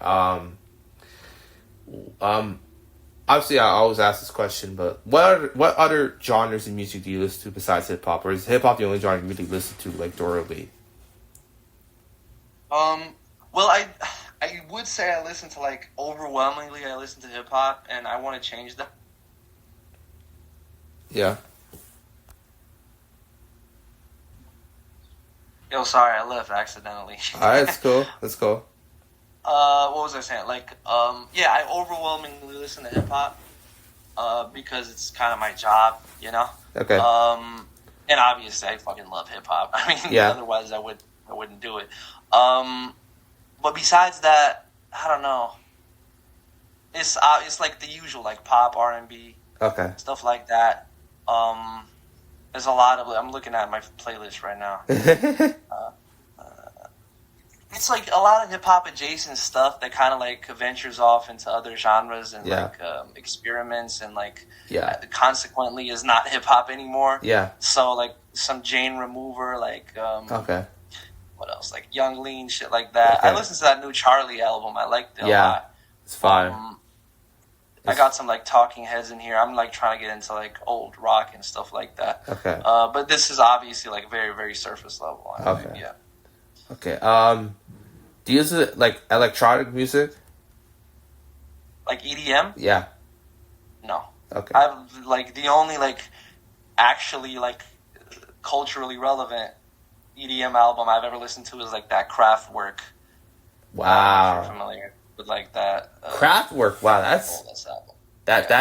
Obviously, I always ask this question, but what other genres of music do you listen to besides hip hop, or is hip hop the only genre you really listen to like thoroughly? Well, I would say I listen to like overwhelmingly I listen to hip hop, and I want to change that. Yeah. Yo, sorry, I left accidentally. Alright, that's cool. What was I saying? Like, yeah, I overwhelmingly listen to hip hop, because it's kind of my job, you know? Okay. And obviously I fucking love hip hop. I mean, otherwise I wouldn't do it. But besides that, I don't know. It's like the usual, like pop, R&B, okay, stuff like that. There's a lot of. I'm looking at my playlist right now. It's like a lot of hip hop adjacent stuff that kind of like ventures off into other genres and like experiments and like consequently is not hip hop anymore. Yeah. So like some Jane Remover, like okay. What else? Like Young Lean, shit like that. Okay. I listened to that new Charlie album. I liked it a lot. It's fine. I got some like Talking Heads in here. I'm like trying to get into like old rock and stuff like that. Okay. But this is obviously like very, very surface level. Okay. Yeah. Okay. Do you use it like electronic music? Like EDM? Yeah. No. Okay. I've like the only like actually like culturally relevant EDM album I've ever listened to is like that Kraftwerk. Wow. If you're familiar with like that. Kraftwerk. Wow, that's album. That's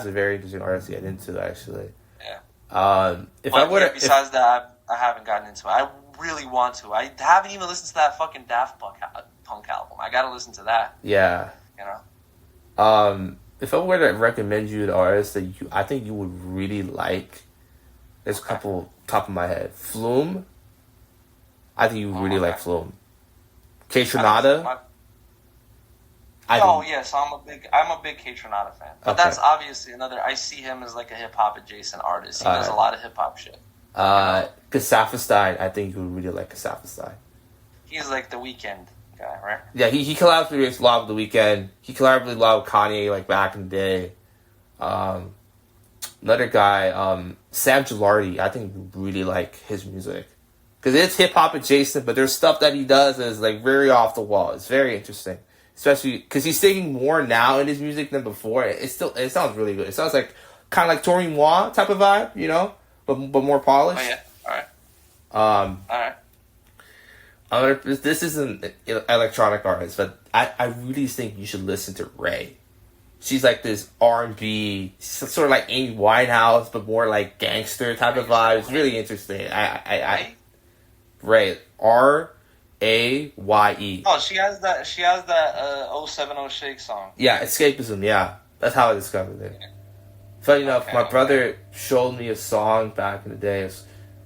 a very interesting artist to get into, actually. Yeah. Besides that, I haven't gotten into it. I really want to. I haven't even listened to that fucking Daft Punk album. I gotta listen to that. Yeah. You know. If I were to recommend you an artist that I think you would really like, there's a couple top of my head. Flume. I think you would really like Flume. K Tronada. Yes, I'm a big K Tronada fan. But Okay. that's obviously another. I see him as like a hip hop adjacent artist. He does a lot of hip hop shit. Kasafestein. I think you would really like Kasafestein. He's like the Weeknd guy, right? Yeah, he collaborated a lot with The Weeknd. He collaborated a lot with Kanye, like back in the day. Another guy, Sam Gilardi. I think you really like his music because it's hip hop adjacent, but there's stuff that he does that is like very off the wall. It's very interesting, especially because he's singing more now in his music than before. It sounds really good. It sounds like kind of like Tori Moi type of vibe, you know, but more polished. Oh yeah, all right. This isn't an electronic artist, but I really think you should listen to Ray. She's like this R&B, sort of like Amy Winehouse, but more like gangster type of vibe. It's really interesting. Ray, Raye. Oh, she has that 070 Shake song. Yeah, Escapism. Yeah, that's how I discovered it. Funny enough, my brother showed me a song back in the day.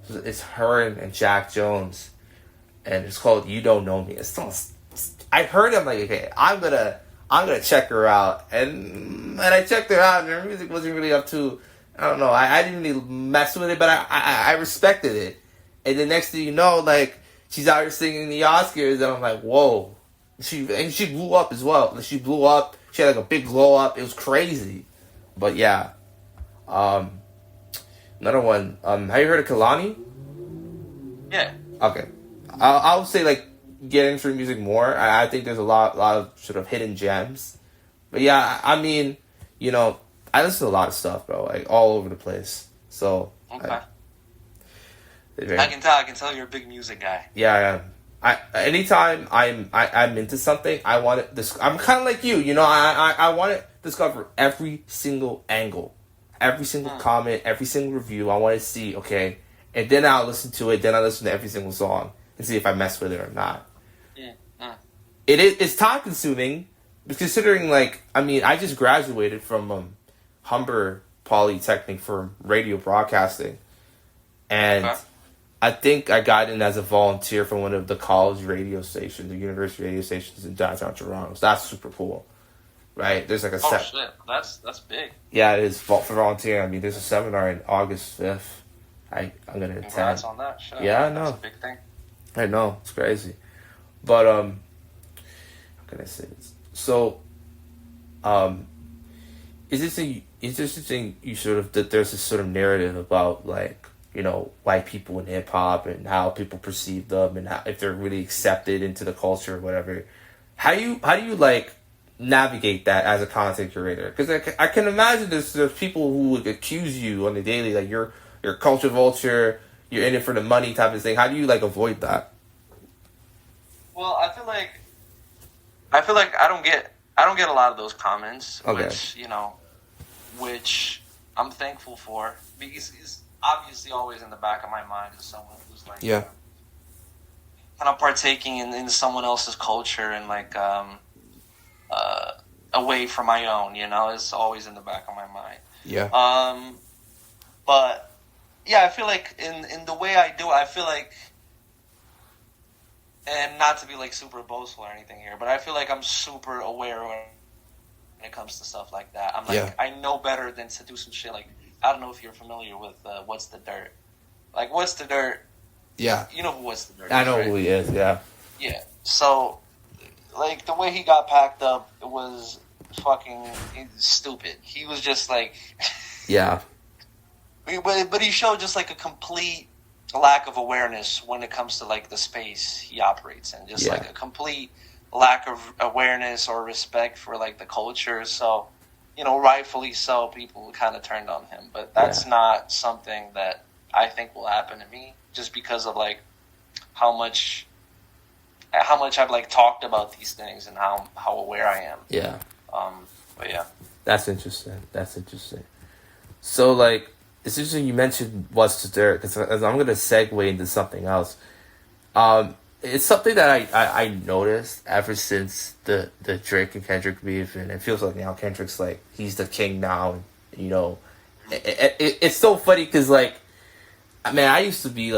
It's her and Jack Jones. And it's called "You Don't Know Me." I heard it, I'm like, okay, I'm gonna check her out, and I checked her out, and her music wasn't really up to, I don't know, I didn't really mess with it, but I respected it. And the next thing you know, like she's out here singing the Oscars, and I'm like, whoa, she blew up as well. She blew up. She had like a big glow up. It was crazy, but yeah. Another one. Have you heard of Kalani? Yeah. Okay. I would say like get into music more. I think there's a lot of sort of hidden gems. But yeah, I mean, you know, I listen to a lot of stuff, bro, like all over the place. So okay. I can tell you're a big music guy. Yeah, I am. Anytime I'm into something, I want it. I'm kind of like you, you know. I want to discover every single angle, every single comment, every single review. I want to see, okay, and then I'll listen to it. Then I listen to every single song and see if I mess with it or not. It's time consuming, considering like, I mean, I just graduated from Humber Polytechnic for radio broadcasting, and I think I got in as a volunteer for one of the college radio stations, the university radio stations in downtown Toronto. So that's super cool, right? There's like a shit, that's big. Yeah, it is for volunteering. I mean, there's a seminar in August 5th. I'm gonna attend. Congrats on that. Shit. Yeah, I know. That's a big thing. I know, it's crazy, but how can I say this? So, is this interesting? You sort of that there's this sort of narrative about like, you know, white people in hip hop and how people perceive them and how, if they're really accepted into the culture or whatever. How do you like navigate that as a content curator? Because I can imagine there's people who would accuse you on the daily, like you're a culture vulture, you're in it for the money type of thing. How do you like avoid that? Well, I feel like I don't get a lot of those comments, okay. which I'm thankful for, because it's obviously always in the back of my mind as someone who's like kind of partaking in someone else's culture and like away from my own, you know, it's always in the back of my mind. Yeah. But yeah, I feel like in the way I do it, I feel like, and not to be like super boastful or anything here, but I feel like I'm super aware when it comes to stuff like that. I'm like, I know better than to do some shit like, I don't know if you're familiar with What's the Dirt. Like, What's the Dirt? Yeah. You know who What's the Dirt is, I know right? who he is, yeah. Yeah. So, like, the way he got packed up was fucking stupid. He was just like... Yeah. But he showed just, like, a complete lack of awareness when it comes to, like, the space he operates in. Just, like, a complete lack of awareness or respect for, like, the culture. So, rightfully so, people kind of turned on him. But that's not something that I think will happen to me, just because of, like, how much I've, like, talked about these things and how aware I am. Yeah. But yeah. That's interesting. So, like, it's interesting you mentioned What's to Dirt, because I'm going to segue into something else. It's something that I noticed ever since the Drake and Kendrick beef, and it feels like now Kendrick's, like, he's the king now, and, it's so funny, because, like, man, I used to be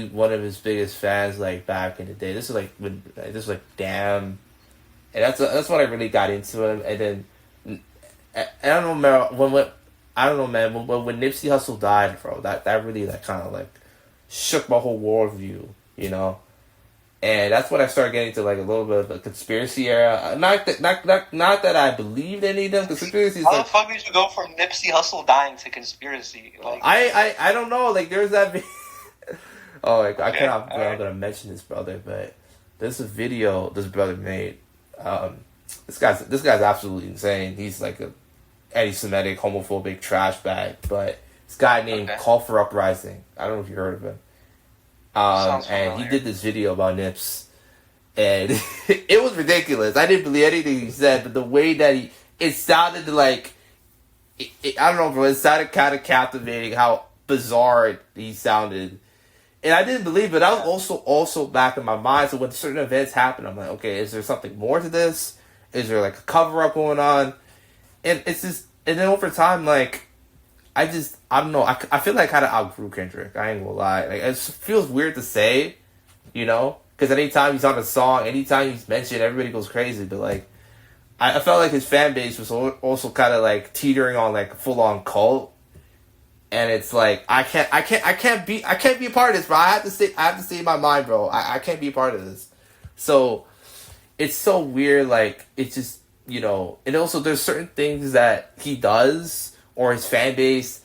one of his biggest fans, like, back in the day. This is like Damn, and that's when I really got into him. And then I don't know, man. When Nipsey Hussle died, bro, that really, like, kind of, like, shook my whole worldview, And that's when I started getting to, like, a little bit of a conspiracy era. Not that I believed any of them. Conspiracies. How the fuck did you go from Nipsey Hussle dying to conspiracy? Like, I don't know. Like, there's that. Oh, like, I cannot. I'm gonna mention this brother, but there's a video this brother made. This guy's absolutely insane. He's like a anti-Semitic, homophobic trash bag. But this guy named Call for Uprising. I don't know if you heard of him. And he did this video about Nips, and it was ridiculous. I didn't believe anything he said, but the way that it sounded like, I don't know, bro. It sounded kind of captivating. How bizarre he sounded. And I didn't believe it. I was also back in my mind. So when certain events happen, I'm like, okay, is there something more to this? Is there, like, a cover-up going on? And it's just... And then over time, like, I don't know. I feel like I kind of outgrew Kendrick. I ain't gonna lie. Like, it feels weird to say, Because anytime he's on a song, anytime he's mentioned, everybody goes crazy. But, like, I felt like his fan base was also kind of, like, teetering on, like, a full-on cult. And it's like, I can't be a part of this, bro. I have to stay in my mind, bro. I can't be a part of this. So it's so weird, like, it's just, and also there's certain things that he does or his fan base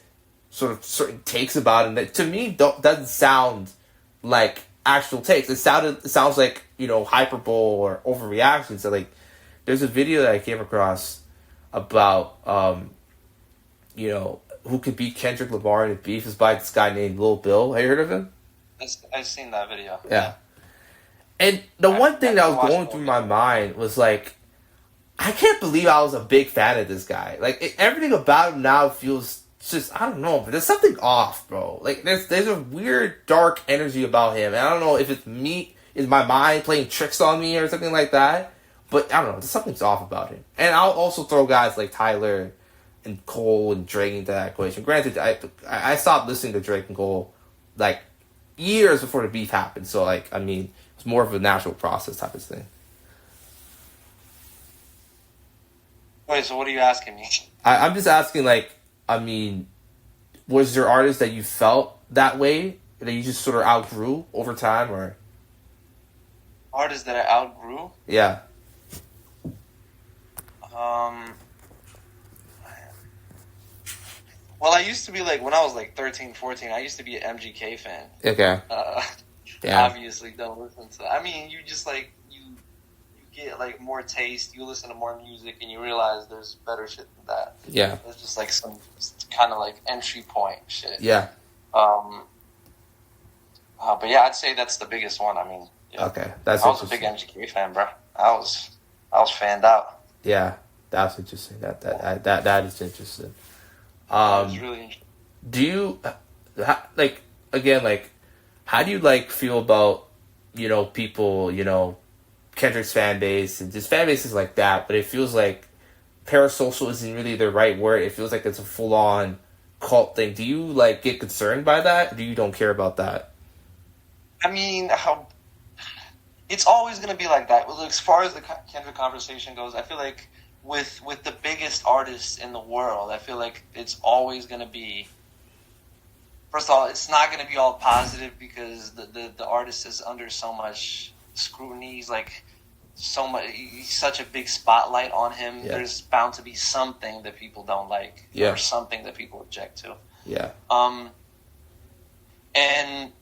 sort of certain takes about him that to me doesn't sound like actual takes. It sounds like, hyperbole or overreaction. So, like, there's a video that I came across about, who could beat Kendrick Lamar in a beef is by this guy named Lil Bill. Have you heard of him? I've seen that video. Yeah. And the one thing that was going through my mind was, like, I can't believe I was a big fan of this guy. Like, everything about him now feels just, I don't know, but there's something off, bro. Like, there's a weird, dark energy about him. And I don't know if it's me, is my mind playing tricks on me or something like that. But I don't know, something's off about him. And I'll also throw guys like Tyler and Cole and Drake into that equation. Granted, I stopped listening to Drake and Cole, like, years before the beef happened. So, like, I mean, it's more of a natural process type of thing. Wait, so what are you asking me? I'm just asking, like, I mean, was there artists that you felt that way, that you just sort of outgrew over time, or? Artists that I outgrew? Yeah. Well, I used to be, like, when I was, like, 13, 14, I used to be an MGK fan. Okay. Yeah. Obviously, don't listen to... I mean, you just, like, you get, like, more taste, you listen to more music, and you realize there's better shit than that. Yeah. It's just, like, some kind of, like, entry point shit. Yeah. But, yeah, I'd say that's the biggest one. I mean... Yeah. Okay. I was a big MGK fan, bro. I was fanned out. Yeah. That's interesting. That is interesting. It's really interesting. Do you, like, again, like, how do you, like, feel about, people, Kendrick's fan base and just fan bases like that, but it feels like parasocial isn't really the right word. It feels like it's a full-on cult thing. Do you, like, get concerned by that? Or do you don't care about that? I mean, it's always going to be like that. As far as the Kendrick conversation goes, I feel like with the biggest artists in the world, I feel like it's always going to be... First of all, it's not going to be all positive because the artist is under so much scrutiny. He's, like, so much, such a big spotlight on him. Yeah. There's bound to be something that people don't like, or something that people object to. Yeah. And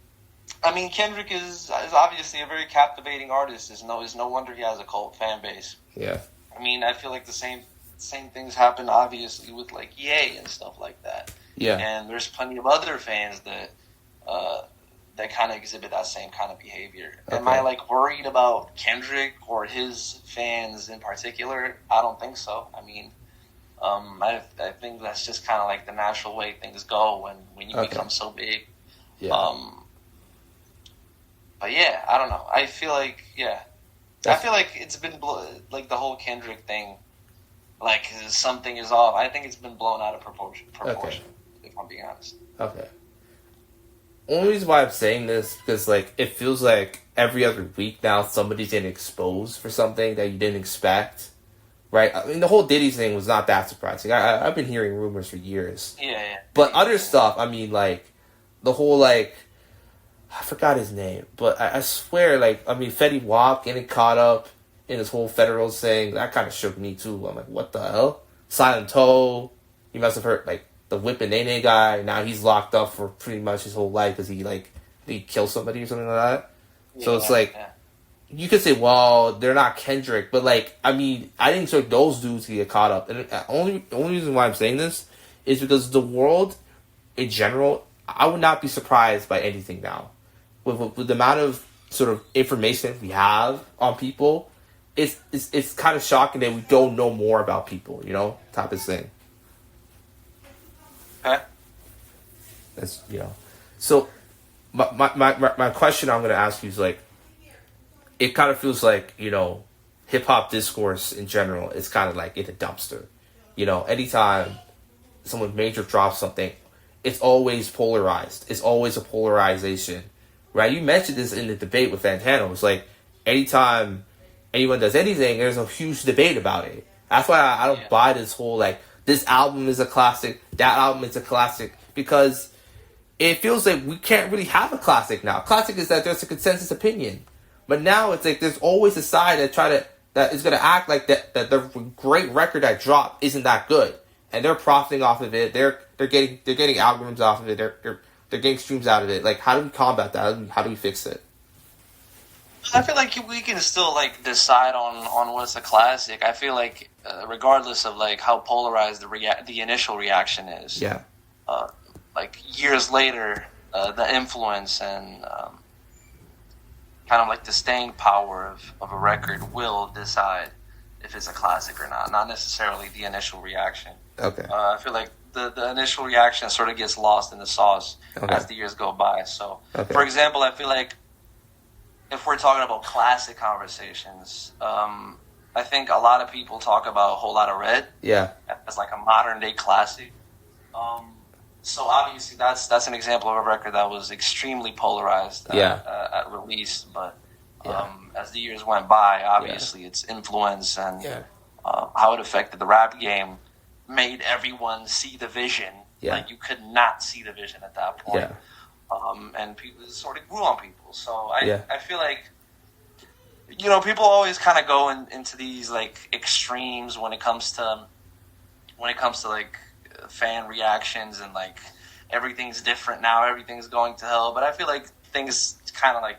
I mean, Kendrick is obviously a very captivating artist. It's no wonder he has a cult fan base. Yeah. I mean, I feel like the same things happen obviously with like Ye and stuff like that. Yeah. And there's plenty of other fans that kind of exhibit that same kind of behavior. Okay. Am I like worried about Kendrick or his fans in particular? I don't think so. I mean, I think that's just kind of like the natural way things go when you become so big. Yeah. But yeah, I don't know. I feel like it's been like the whole Kendrick thing. Like something is off. I think it's been blown out of proportion. Okay. If I'm being honest. Okay. Only reason why I'm saying this because like it feels like every other week now somebody's getting exposed for something that you didn't expect, right? I mean the whole Diddy thing was not that surprising. I've been hearing rumors for years. Yeah. But other stuff, I mean like the whole like I forgot his name, but I swear like I mean Fetty Wap getting caught up in this whole federal thing that kind of shook me too. I'm like, what the hell? Silent Toe, you must have heard like. The Whip and Nene guy, now he's locked up for pretty much his whole life because he killed somebody or something like that. Yeah, so it's like, you could say, well, they're not Kendrick, but like, I mean, I didn't expect those dudes to get caught up. And the only reason why I'm saying this is because the world, in general, I would not be surprised by anything now. With the amount of sort of information we have on people, it's kind of shocking that we don't know more about people, you know, type of thing. Okay. That's So my question I'm gonna ask you is like, it kind of feels like hip hop discourse in general is kind of like in a dumpster. Anytime someone major drops something, it's always polarized. It's always a polarization, right? You mentioned this in the debate with Fantano. It's like anytime anyone does anything, there's a huge debate about it. That's why I don't buy this whole like. This album is a classic, that album is a classic, because it feels like we can't really have a classic now. Classic is that there's a consensus opinion. But now it's like there's always a side that is going to act like that the great record that dropped isn't that good. And they're profiting off of it. They're getting algorithms off of it. They're getting streams out of it. Like, how do we combat that? How do we fix it? I feel like we can still like decide on what's a classic. I feel like regardless of like how polarized the initial reaction is, like years later, the influence and kind of like the staying power of a record will decide if it's a classic or not. Not necessarily the initial reaction. Okay. I feel like the initial reaction sort of gets lost in the sauce as the years go by. So, for example, I feel like if we're talking about classic conversations, I think a lot of people talk about a Whole Lotta Red as like a modern day classic. So obviously that's an example of a record that was extremely polarized at release, but as the years went by, obviously its influence and how it affected the rap game made everyone see the vision. Like you could not see the vision at that point. And people sort of grew on people. So I feel like, people always kind of go into these like extremes when it comes to like fan reactions and like everything's different now, everything's going to hell. But I feel like things kind of like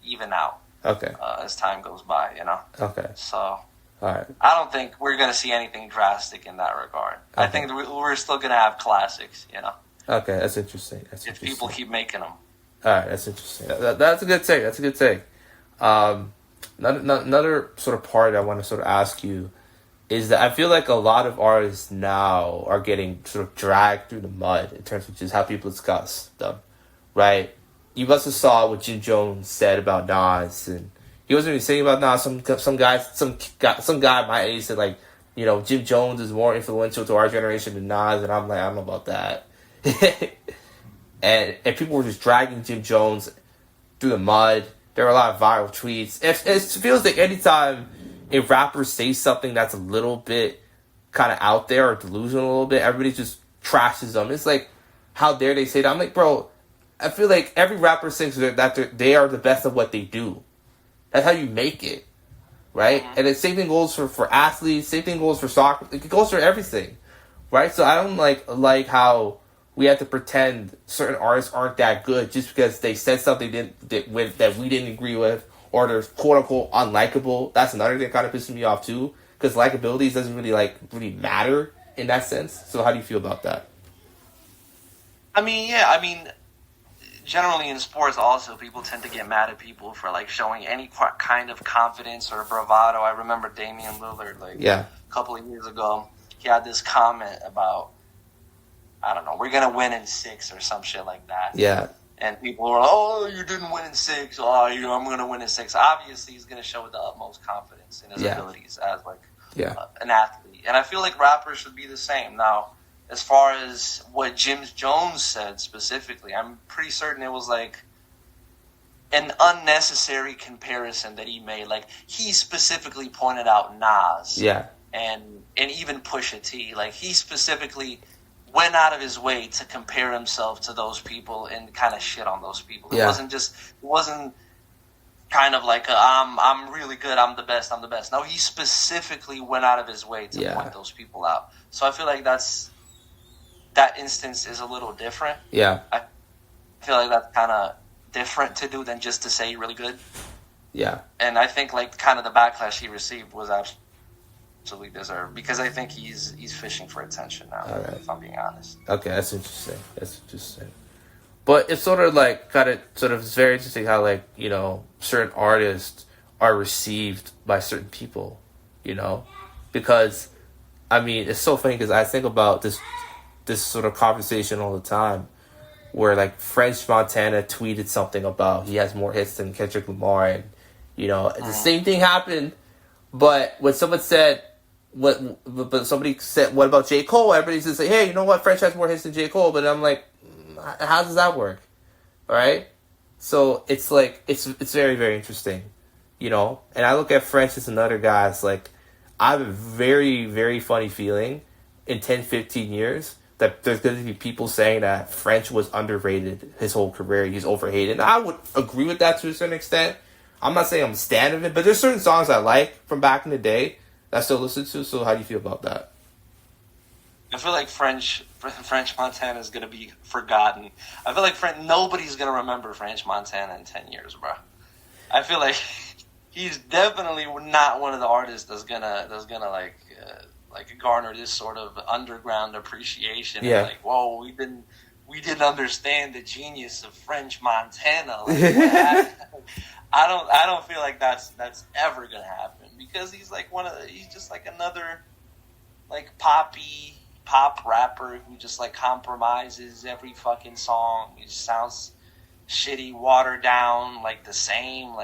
even out. As time goes by, So all right. I don't think we're gonna see anything drastic in that regard. I think we're still gonna have classics, Okay, that's interesting. If people keep making them. All right, that's interesting. That's a good take. Another sort of part I want to sort of ask you is that I feel like a lot of artists now are getting sort of dragged through the mud in terms of just how people discuss them, right? You must have saw what Jim Jones said about Nas, and he wasn't even saying about Nas. Some guy my age said like, Jim Jones is more influential to our generation than Nas, and I'm like, I don't know about that. and people were just dragging Jim Jones through the mud. There were a lot of viral tweets. It feels like anytime a rapper says something that's a little bit kind of out there or delusional a little bit, everybody just trashes them. It's like, how dare they say that? I'm like, bro, I feel like every rapper thinks that they are the best of what they do. That's how you make it, right? And the same thing goes for athletes, same thing goes for soccer, it goes for everything, right? So I don't like how we have to pretend certain artists aren't that good just because they said something that we didn't agree with, or they're quote unquote unlikable. That's another thing that kind of pisses me off too, because likability doesn't really matter in that sense. So how do you feel about that? I mean, generally in sports also, people tend to get mad at people for like showing any kind of confidence or bravado. I remember Damian Lillard a couple of years ago, he had this comment about, I don't know, we're going to win in 6 or some shit like that. Yeah. And people were like, oh, you didn't win in 6. Oh, I'm going to win in 6. Obviously, he's going to show the utmost confidence in his abilities as an athlete. And I feel like rappers should be the same. Now, as far as what Jim Jones said specifically, I'm pretty certain it was like an unnecessary comparison that he made. Like, he specifically pointed out Nas. Yeah. And even Pusha T. Like, he specifically went out of his way to compare himself to those people and kind of shit on those people. It wasn't kind of like I'm really good, I'm the best. No, he specifically went out of his way to point those people out. So I feel like that instance is a little different. Yeah. I feel like that's kind of different to do than just to say you're really good. Yeah. And I think like kind of the backlash he received was absolutely deserved, because I think he's fishing for attention now, if I'm being honest. Okay, that's interesting. But it's sort of it's very interesting how certain artists are received by certain people, because I mean it's so funny because I think about this sort of conversation all the time, where French Montana tweeted something about he has more hits than Kendrick Lamar, and the same thing happened, but when someone said. But somebody said, what about J. Cole? Everybody's just like, hey, you know what? French has more hits than J. Cole. But I'm like, how does that work? All right? So it's it's very, very interesting, And I look at French as another guy. It's like, I have a very, very funny feeling in 10, 15 years that there's going to be people saying that French was underrated his whole career. He's overhated. And I would agree with that to a certain extent. I'm not saying I'm a stan of it, but there's certain songs I like from back in the day I still listen to. So how do you feel about that? I feel like French Montana is going to be forgotten. I feel like nobody's going to remember French Montana in 10 years, bro. I feel like he's definitely not one of the artists that's gonna garner this sort of underground appreciation. Yeah. And whoa, we didn't understand the genius of French Montana. I don't feel like that's ever gonna happen, because he's he's just another pop rapper who just compromises every fucking song. He just sounds shitty, watered down, the same.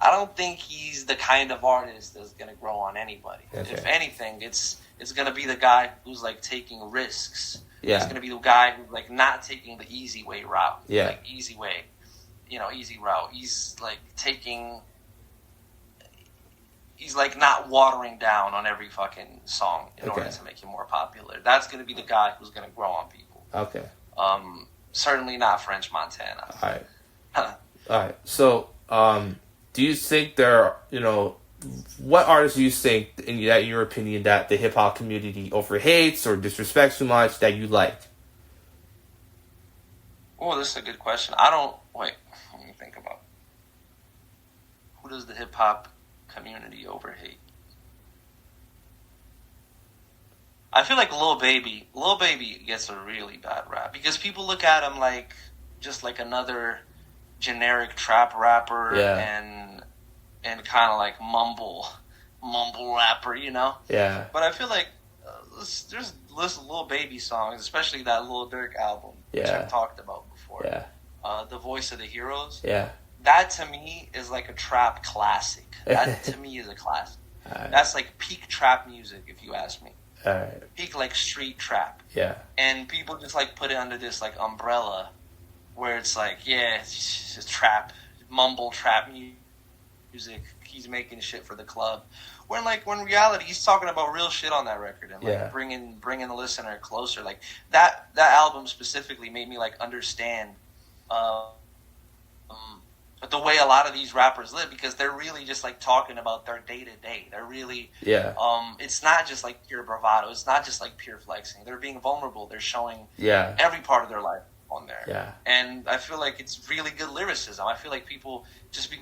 I don't think he's the kind of artist that's gonna grow on anybody. Okay. If anything, it's gonna be the guy who's taking risks. Yeah. It's gonna be the guy who's not taking the easy way route. Yeah. Easy way. Easy route. He's he's not watering down on every fucking song in order to make him more popular. That's going to be the guy who's going to grow on people. Okay. Certainly not French Montana. All right. All right. So, do you think what artists do you think, in your opinion, that the hip hop community overhates or disrespects too much that you like? Oh, this is a good question. Wait, let me think about it. Who does the hip hop community overhate? I feel like Lil Baby gets a really bad rap, because people look at him just another generic trap rapper, and kind of mumble rapper, Yeah. But I feel like there's Lil Baby songs, especially that Lil Durk album, which I've talked about before. Yeah. The Voice of the Heroes. Yeah. That to me is a trap classic. That to me is a classic. Right. That's peak trap music, if you ask me. All right. Peak street trap. Yeah. And people just put it under this umbrella, where it's it's just trap, mumble trap music. He's making shit for the club. When when reality, he's talking about real shit on that record, and bringing the listener closer. That album specifically made me understand the way a lot of these rappers live, because they're really just like talking about their day to day. They're really, it's not just like pure bravado. It's not just like pure flexing. They're being vulnerable. They're showing every part of their life on there. Yeah. And I feel like it's really good lyricism. I feel like people just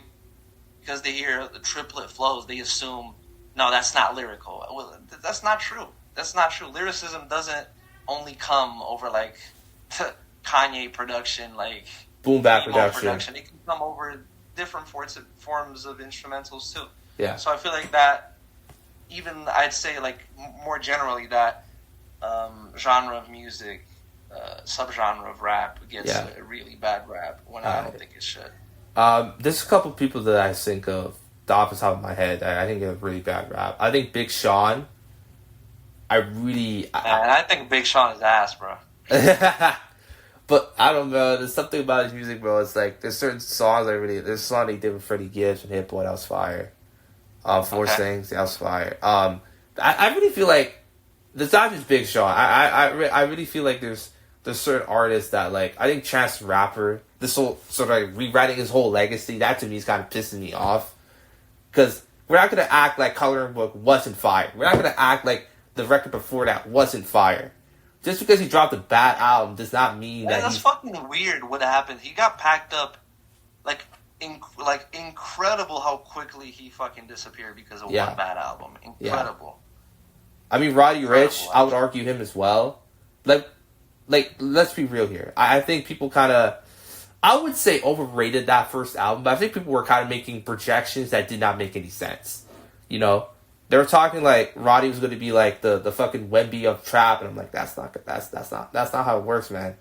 because they hear the triplet flows, they assume, no, that's not lyrical. Well, that's not true. That's not true. Lyricism doesn't only come over like Kanye production, like boom bap production. It can come over different forms of instrumentals too. Yeah. So I feel like that, even I'd say like more generally, that genre of music, subgenre of rap gets a really bad rap when I don't think it should. There's a couple people that I think of off the top of my head. I think get a really bad rap. I think Big Sean. I think Big Sean is ass, bro. But I don't know. There's something about his music, bro. It's like there's certain songs there's a song he did with Freddie Gibbs and Hit Boy that was fire. Four Things, that was fire. I really feel like it's not just Big Sean. I really feel like there's certain artists that like I think Chance the Rapper, this whole sort of like rewriting his whole legacy, that to me is kind of pissing me off. Because we're not gonna act like Coloring Book wasn't fire. We're not gonna act like the record before that wasn't fire. Just because he dropped a bad album does not mean that that's fucking weird what happened. He got packed up like incredible how quickly he fucking disappeared because of one bad album. Incredible. Yeah. I mean, Roddy Ricch, I would argue him as well. Like let's be real here. I think people kind of, I would say overrated that first album, but I think people were kind of making projections that did not make any sense. You know? They were talking like Roddy was going to be like the fucking Wemby of trap, and I'm like, that's not how it works, man.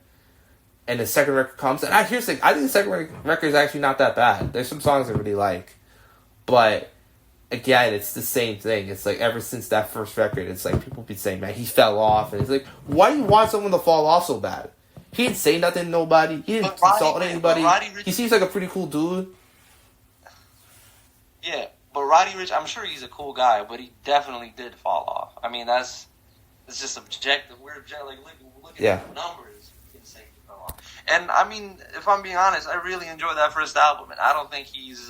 And the second record comes, and I think the second record is actually not that bad. There's some songs I really like, but again, it's the same thing. It's like ever since that first record, it's like people be saying, man, he fell off, and it's like, why do you want someone to fall off so bad? He didn't say nothing to nobody. He didn't insult anybody. He seems like a pretty cool dude. Yeah. But Roddy Ricch, I'm sure he's a cool guy, but he definitely did fall off. I mean, it's just subjective. We're like looking at the numbers. You can say he fell off. And I mean, if I'm being honest, I really enjoyed that first album, and I don't think he's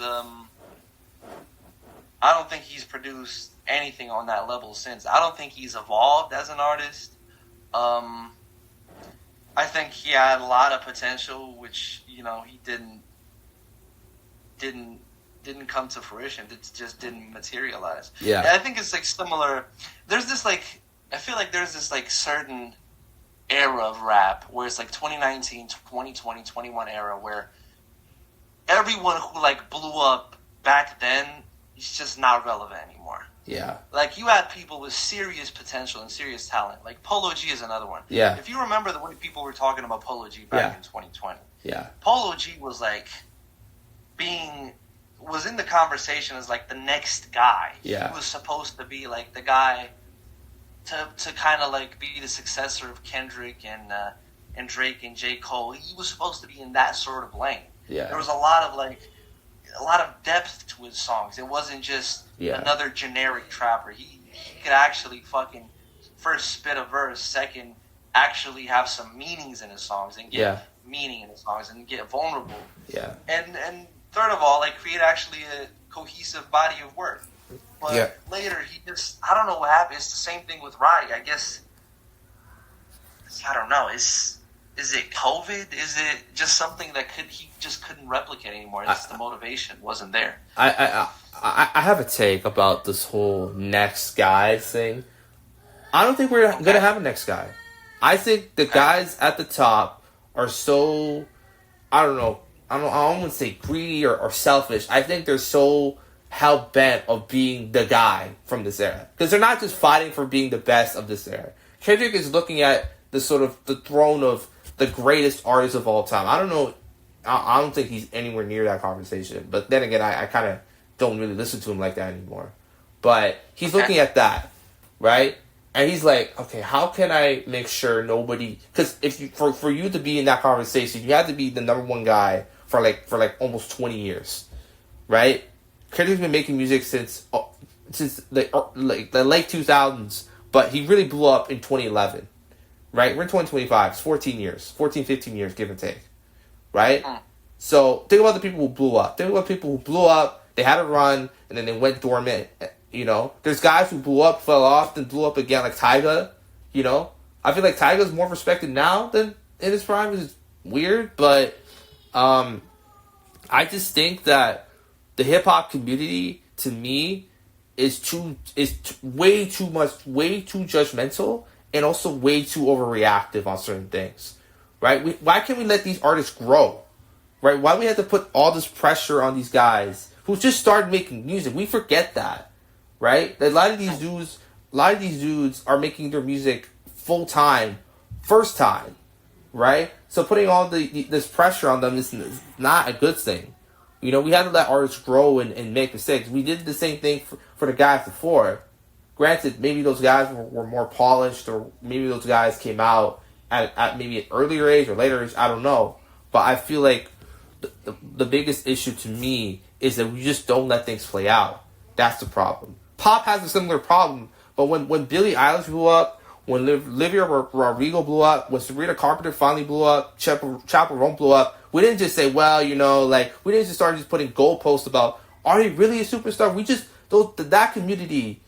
produced anything on that level since. I don't think he's evolved as an artist. I think he had a lot of potential, which he didn't come to fruition. It just didn't materialize. Yeah. And I think it's like similar. There's this like, I feel like there's this like certain era of rap where it's like 2019, 2020, 21 era where everyone who like blew up back then is just not relevant anymore. Yeah. Like you had people with serious potential and serious talent. Like Polo G is another one. Yeah. If you remember the way people were talking about Polo G back in 2020. Yeah. Polo G was like was in the conversation as like the next guy. Yeah. He was supposed to be like the guy to kind of like be the successor of Kendrick and Drake and J. Cole. He was supposed to be in that sort of lane. Yeah. There was a lot of depth to his songs. It wasn't just another generic trapper. He could actually fucking first spit a verse, second actually have some meanings in his songs and get meaning in his songs and get vulnerable. Yeah. And third of all, like create actually a cohesive body of work. But later he just, I don't know what happened. It's the same thing with Roddy. I guess, I don't know. Is it COVID? Is it just something that he just couldn't replicate anymore? It's the motivation wasn't there. I have a take about this whole next guy thing. I don't think we're gonna have a next guy. I think the guys at the top are so, I don't want to say greedy or selfish. I think they're so hell-bent of being the guy from this era. Because they're not just fighting for being the best of this era. Kendrick is looking at the sort of the throne of the greatest artist of all time. I don't know. I don't think he's anywhere near that conversation. But then again, I kind of don't really listen to him like that anymore. But he's looking at that, right? And he's like, okay, how can I make sure nobody? Because for you to be in that conversation, you have to be the number one guy for like almost 20 years, right? Kendrick's been making music since the late 2000s, but he really blew up in 2011, right? We're in 2025. It's 15 years, give and take, right? So think about the people who blew up. Think about people who blew up. They had a run and then they went dormant. You know, there's guys who blew up, fell off, then blew up again, like Tyga. You know, I feel like Tyga's more respected now than in his prime, which is weird. But I just think that the hip hop community, to me, is way too judgmental, and also way too overreactive on certain things. Right? Why can't we let these artists grow? Right? Why do we have to put all this pressure on these guys who just started making music? We forget that, right? A lot of these dudes are making their music full time, first time, right? So putting all this pressure on them is not a good thing. You know, we had to let artists grow and make mistakes. We did the same thing for the guys before. Granted, maybe those guys were more polished, or maybe those guys came out at maybe an earlier age or later age. I don't know. But I feel like the biggest issue to me is that we just don't let things play out. That's the problem. Pop has a similar problem, but when Billie Eilish blew up, when Olivia Rodrigo blew up, when Sabrina Carpenter finally blew up, Chappell Roan blew up, we didn't just say, well, you know, like, we didn't just start just putting goalposts about, are they really a superstar? We just, that community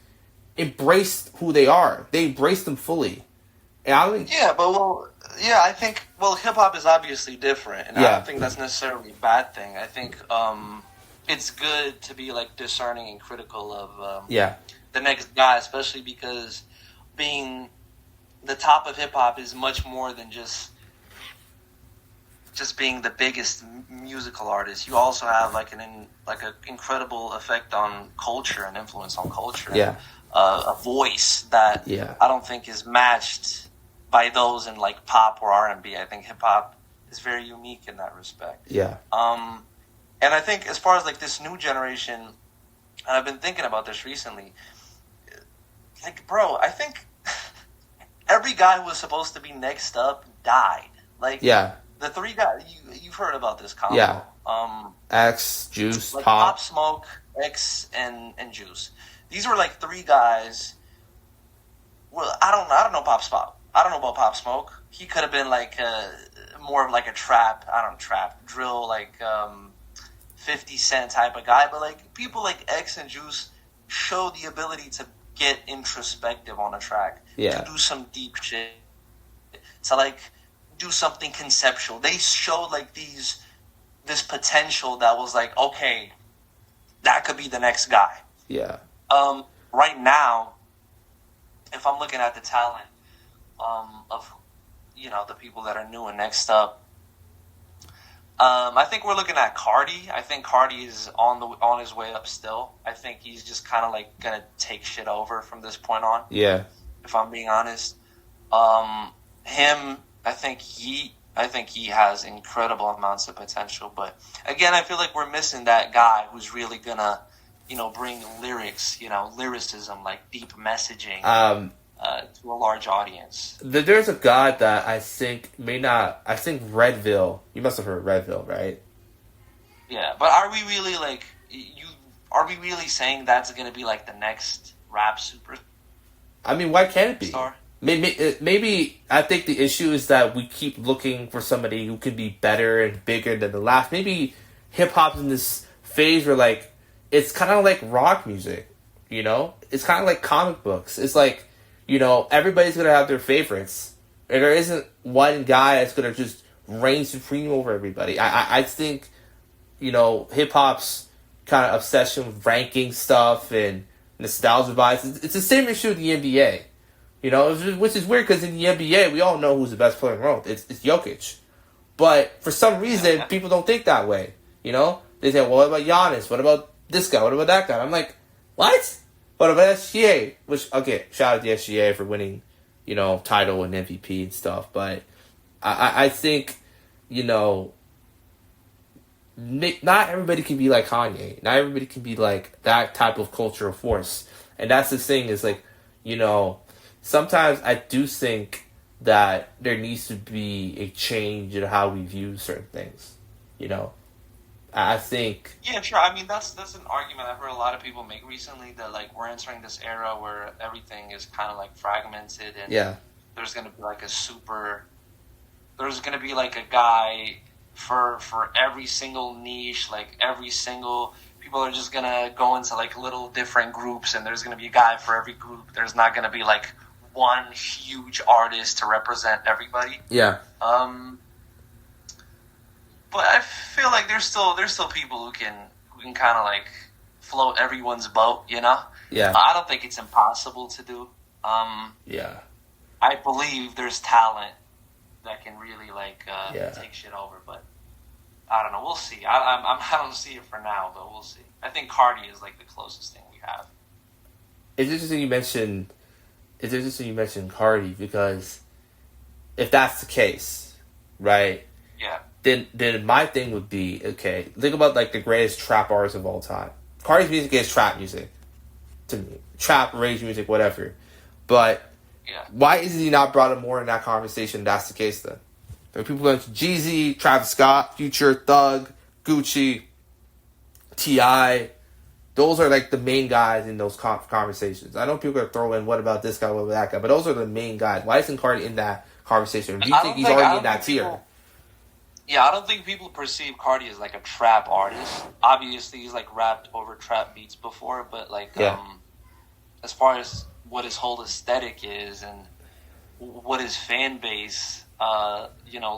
embraced who they are. They embraced them fully. And I think, I think hip hop is obviously different, and I don't think that's necessarily a bad thing. I think it's good to be like discerning and critical of the next guy, especially because being the top of hip hop is much more than just being the biggest musical artist. You also have like an incredible effect on culture and influence on culture. Yeah. A voice that I don't think is matched by those in like pop or R&B. I think hip hop is very unique in that respect. Yeah. And I think as far as like this new generation, and I've been thinking about this recently, like, bro, I think every guy who was supposed to be next up died. Like, the three guys, you've heard about this combo. Yeah. X, Juice, like Pop Smoke, X, and Juice. These were like three guys. Well, I don't know Pop Smoke. I don't know about Pop Smoke. He could have been like more of like a drill, like 50 Cent type of guy. But like people like X and Juice show the ability to get introspective on a track, to do some deep shit, to like do something conceptual. They showed like this potential that was like, okay, that could be the next guy. Yeah. Right now, if I'm looking at the talent of, you know, the people that are new and next up, I think we're looking at Cardi. I think Cardi is on his way up still. I think he's just kind of like gonna take shit over from this point on. Yeah. If I'm being honest, him, I think he has incredible amounts of potential. But again, I feel like we're missing that guy who's really gonna, you know, bring lyrics, you know, lyricism, like deep messaging to a large audience. There's a guy that I think Redville. You must have heard Redville, right? Yeah, but are we really like are we really saying that's going to be like the next rap super? I mean, why can't it be? Star? Maybe I think the issue is that we keep looking for somebody who can be better and bigger than the last. Maybe hip hop's in this phase where like it's kind of like rock music, you know? It's kind of like comic books. It's like, you know, everybody's gonna have their favorites, and there isn't one guy that's gonna just reign supreme over everybody. I think, you know, hip hop's kind of obsession with ranking stuff and nostalgia bias. It's the same issue with the NBA. You know, which is weird because in the NBA, we all know who's the best player in the world. It's Jokic. But for some reason, people don't think that way. You know? They say, well, what about Giannis? What about this guy? What about that guy? I'm like, what? What about SGA? Which, okay, shout out to SGA for winning, you know, title and MVP and stuff. But I think, you know, not everybody can be like Kanye. Not everybody can be like that type of cultural force. And that's the thing is like, you know, sometimes I do think that there needs to be a change in how we view certain things. You know, I think. Yeah, sure. I mean, that's an argument I've heard a lot of people make recently that like we're entering this era where everything is kind of like fragmented and there's gonna be like a guy for every single niche, like every single people are just gonna go into like little different groups, and there's gonna be a guy for every group. There's not gonna be like one huge artist to represent everybody. Yeah. But I feel like there's still people who can kind of like float everyone's boat, you know? Yeah. I don't think it's impossible to do. Yeah. I believe there's talent that can really like take shit over, but I don't know. We'll see. I don't see it for now, but we'll see. I think Cardi is like the closest thing we have. It's interesting you mentioned Cardi, because if that's the case, right? Yeah. Then my thing would be, okay, think about like the greatest trap artists of all time. Cardi's music is trap music to me. Trap, rage music, whatever. But why is he not brought up more in that conversation if that's the case then? There are people like Jeezy, Travis Scott, Future, Thug, Gucci, T.I. Those are like the main guys in those conversations. I know people are throwing, what about this guy, what about that guy? But those are the main guys. Why isn't Cardi in that conversation? Do you think he's already in that tier? Yeah, I don't think people perceive Cardi as like a trap artist. Obviously, he's like rapped over trap beats before, but like as far as what his whole aesthetic is and what his fan base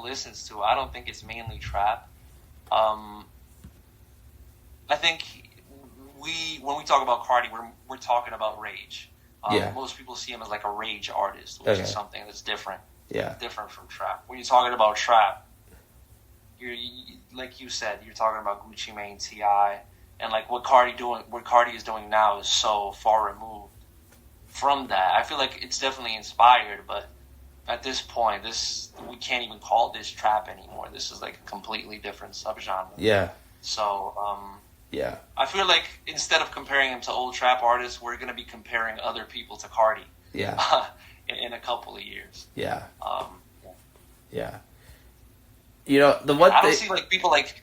listens to, I don't think it's mainly trap. I think when we talk about Cardi, we're talking about rage. Most people see him as like a rage artist, which is something that's different. Yeah, different from trap. When you're talking about trap, like you said, you're talking about Gucci Mane, T.I., and like what Cardi is doing now is so far removed from that. I feel like it's definitely inspired, but at this point, we can't even call this trap anymore. This is like a completely different subgenre. Yeah. So, I feel like instead of comparing him to old trap artists, we're going to be comparing other people to Cardi. Yeah. In a couple of years. Yeah. Yeah. You know, I don't see like people like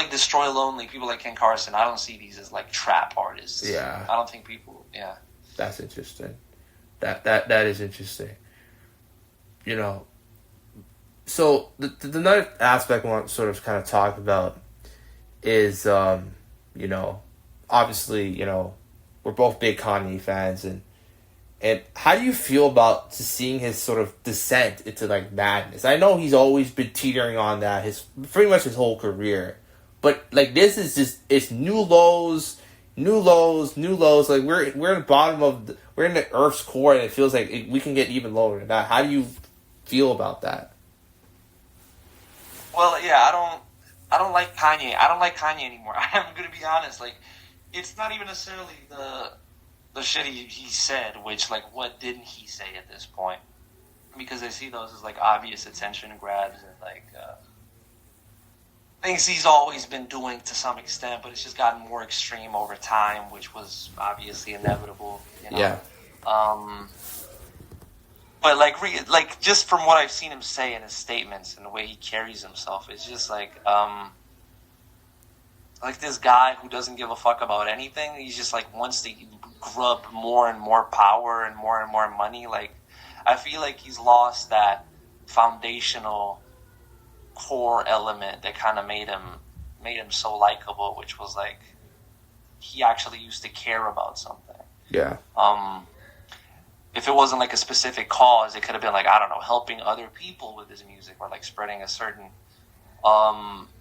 Destroy Lonely, people like Ken Carson. I don't see these as like trap artists. Yeah. I don't think people. Yeah. That's interesting. That is interesting. You know, so the another aspect I want to sort of kind of talk about is, obviously, we're both big Kanye fans, and how do you feel about seeing his sort of descent into like madness? I know he's always been teetering on that pretty much his whole career, but like this is just, it's new lows. Like we're in the bottom we're in the Earth's core, and it feels like we can get even lower than that. How do you feel about that? Well, yeah, I don't like Kanye. I don't like Kanye anymore. I'm gonna be honest. Like, it's not even necessarily the shit he said, which like what didn't he say at this point? Because I see those as like obvious attention grabs and like things he's always been doing to some extent, but it's just gotten more extreme over time, which was obviously inevitable. Yeah. But like just from what I've seen him say in his statements and the way he carries himself, it's just like this guy who doesn't give a fuck about anything. He's just like wants to grub more and more power and more money. Like, I feel like he's lost that foundational core element that kind of made him so likable, which was like he actually used to care about something. Yeah. If it wasn't like a specific cause, it could have been like, I don't know, helping other people with his music or like spreading a certain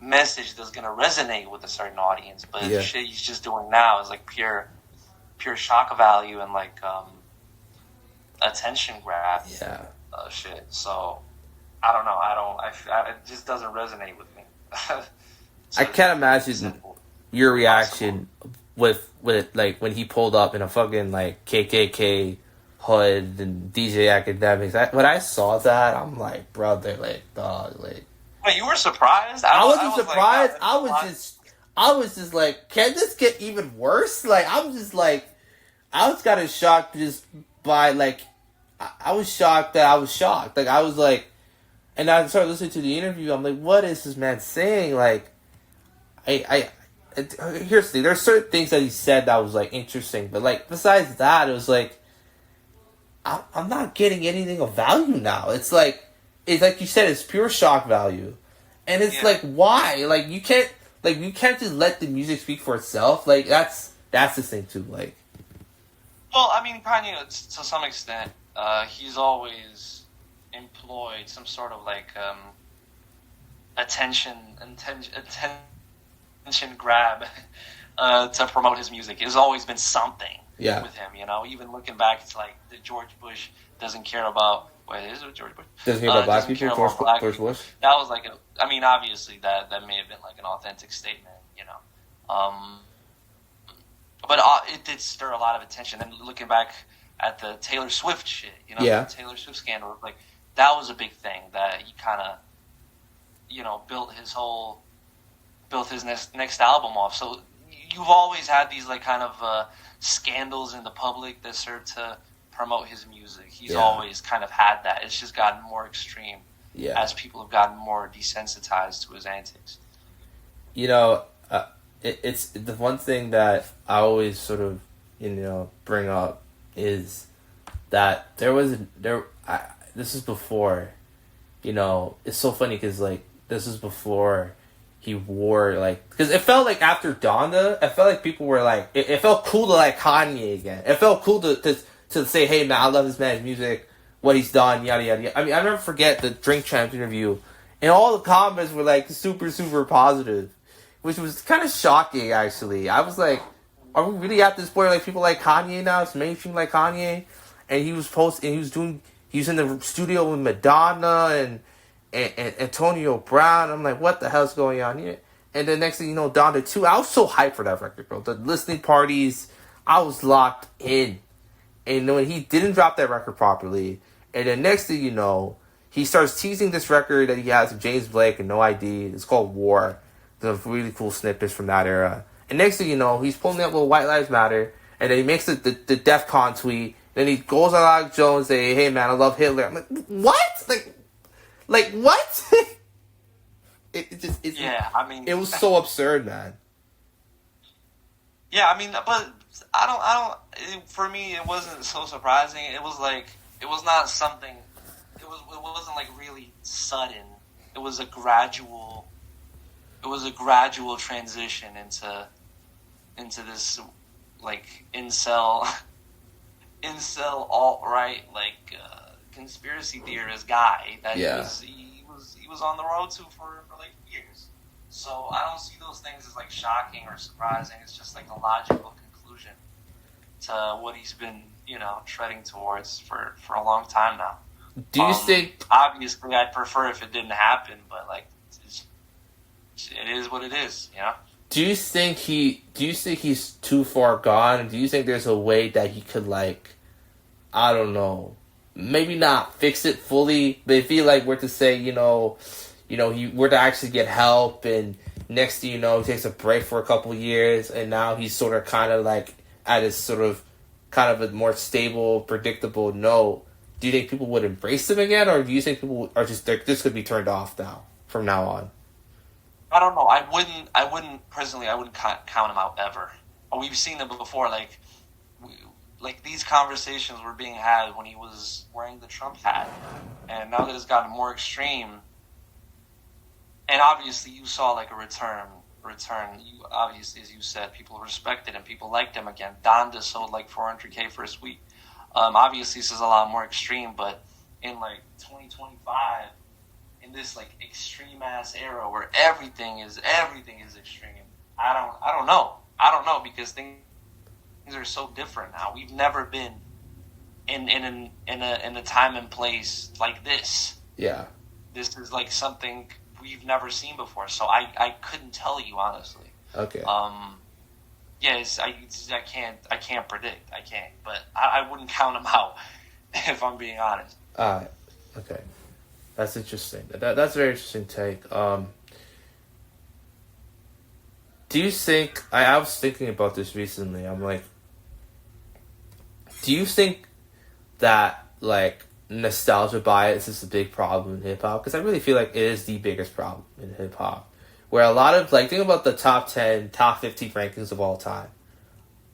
message that's going to resonate with a certain audience. But the shit he's just doing now is like pure shock value and like attention grab shit. So I don't know. It just doesn't resonate with me. I can't imagine your reaction with like when he pulled up in a fucking like KKK hood and DJ Academics. When I saw that, I'm like, brother, like, dog, like. Wait, you were surprised? I wasn't surprised. Like, I was just like, can this get even worse? Like, I'm just like, I was kind of shocked just by like, I was shocked that I was shocked. Like, I was like, and I started listening to the interview. I'm like, what is this man saying? Like, here's the thing. There's certain things that he said that was like interesting, but like besides that, it was like, I'm not getting anything of value now. It's like you said, it's pure shock value, And it's like, why? Like, you can't just let the music speak for itself. Like, that's the thing too. Like, well, I mean, Kanye, to some extent, he's always employed some sort of like attention grab to promote his music. It's always been something with him, you know. Even looking back, it's like the George Bush doesn't care about. Wait, is it George Bush? Doesn't care about black people. George Bush. That was like, I mean, obviously that may have been like an authentic statement, you know. But it did stir a lot of attention. And looking back at the Taylor Swift shit, you know, the Taylor Swift scandal, like that was a big thing that he kind of, you know, built his next album off. So you've always had these like kind of scandals in the public that serve to promote his music. He's always kind of had that. It's just gotten more extreme as people have gotten more desensitized to his antics. You know, it's the one thing that I always sort of, you know, bring up is that this is before, you know, it's so funny because like this is before he wore like, because it felt like after Donda, it felt like people were like, it felt cool to like Kanye again. It felt cool to say, hey man, I love this man's music, what he's done, yada yada yada. I mean, I never forget the Drink Champs interview, and all the comments were like super super positive, which was kind of shocking actually. I was like, are we really at this point like people like Kanye now? It's mainstream like Kanye, and he was in the studio with Madonna and Antonio Brown. I'm like, what the hell's going on here? And the next thing you know, Donda 2. I was so hyped for that record, bro. The listening parties, I was locked in. And when he didn't drop that record properly, and then next thing you know, he starts teasing this record that he has with James Blake and No ID. It's called War. There's really cool snippets from that era. And next thing you know, he's pulling up with White Lives Matter, and then he makes the DEF CON tweet. Then he goes on Alex Jones and say, hey man, I love Hitler. I'm like, what? Like what? I mean, it was so absurd, man. Yeah, I mean, but I don't. For me, it wasn't so surprising. It was like it was not something. It wasn't like really sudden. It was a gradual. It was a gradual transition into this like incel alt-right like conspiracy theorist guy that he was on the road to for like years. So I don't see those things as like shocking or surprising. It's just like a logical conclusion to what he's been, you know, treading towards for a long time now. Do you think? Obviously, I'd prefer if it didn't happen, but like it is what it is, you know. Do you think he's too far gone? Do you think there's a way that he could, like, I don't know, maybe not fix it fully, but if he like were to say, you know, he were to actually get help, and next thing you know, he takes a break for a couple years, and now he's sort of kind of like at his sort of kind of a more stable, predictable note. Do you think people would embrace him again, or do you think people are just could be turned off now from now on? I don't know. I wouldn't personally. I wouldn't count him out ever. We've seen them before. Like these conversations were being had when he was wearing the Trump hat, and now that it's gotten more extreme, and obviously you saw like a return. You obviously, as you said, people respected him. People liked him again. Donda sold like 400K first week. Obviously, this is a lot more extreme, but in like 2025. In this like extreme ass era where everything is extreme. I don't know because things are so different now. We've never been in a time and place like this. Yeah. This is like something we've never seen before. So I couldn't tell you honestly. Okay. Yes, I can't predict. I can't, but I wouldn't count him out if I'm being honest. Okay. That's interesting. That's a very interesting take. Do you think... I was thinking about this recently. I'm like... Do you think that, like, nostalgia bias is a big problem in hip-hop? Because I really feel like it is the biggest problem in hip-hop. Where a lot of... Like, think about the top 10, top 15 rankings of all time.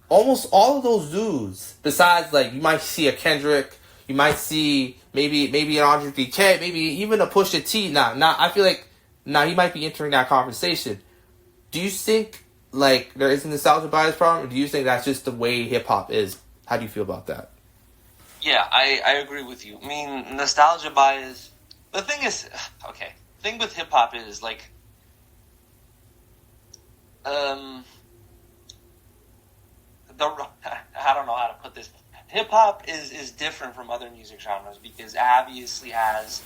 Almost all of those dudes, besides, like, you might see a Kendrick... You might see maybe an Andre 3K, maybe even a Pusha T. I feel like now he might be entering that conversation. Do you think, like, there is a nostalgia bias problem, or do you think that's just the way hip-hop is? How do you feel about that? Yeah, I agree with you. I mean, nostalgia bias... The thing is... Okay. The thing with hip-hop is, like... I don't know how to put this. Hip-hop is different from other music genres because it obviously has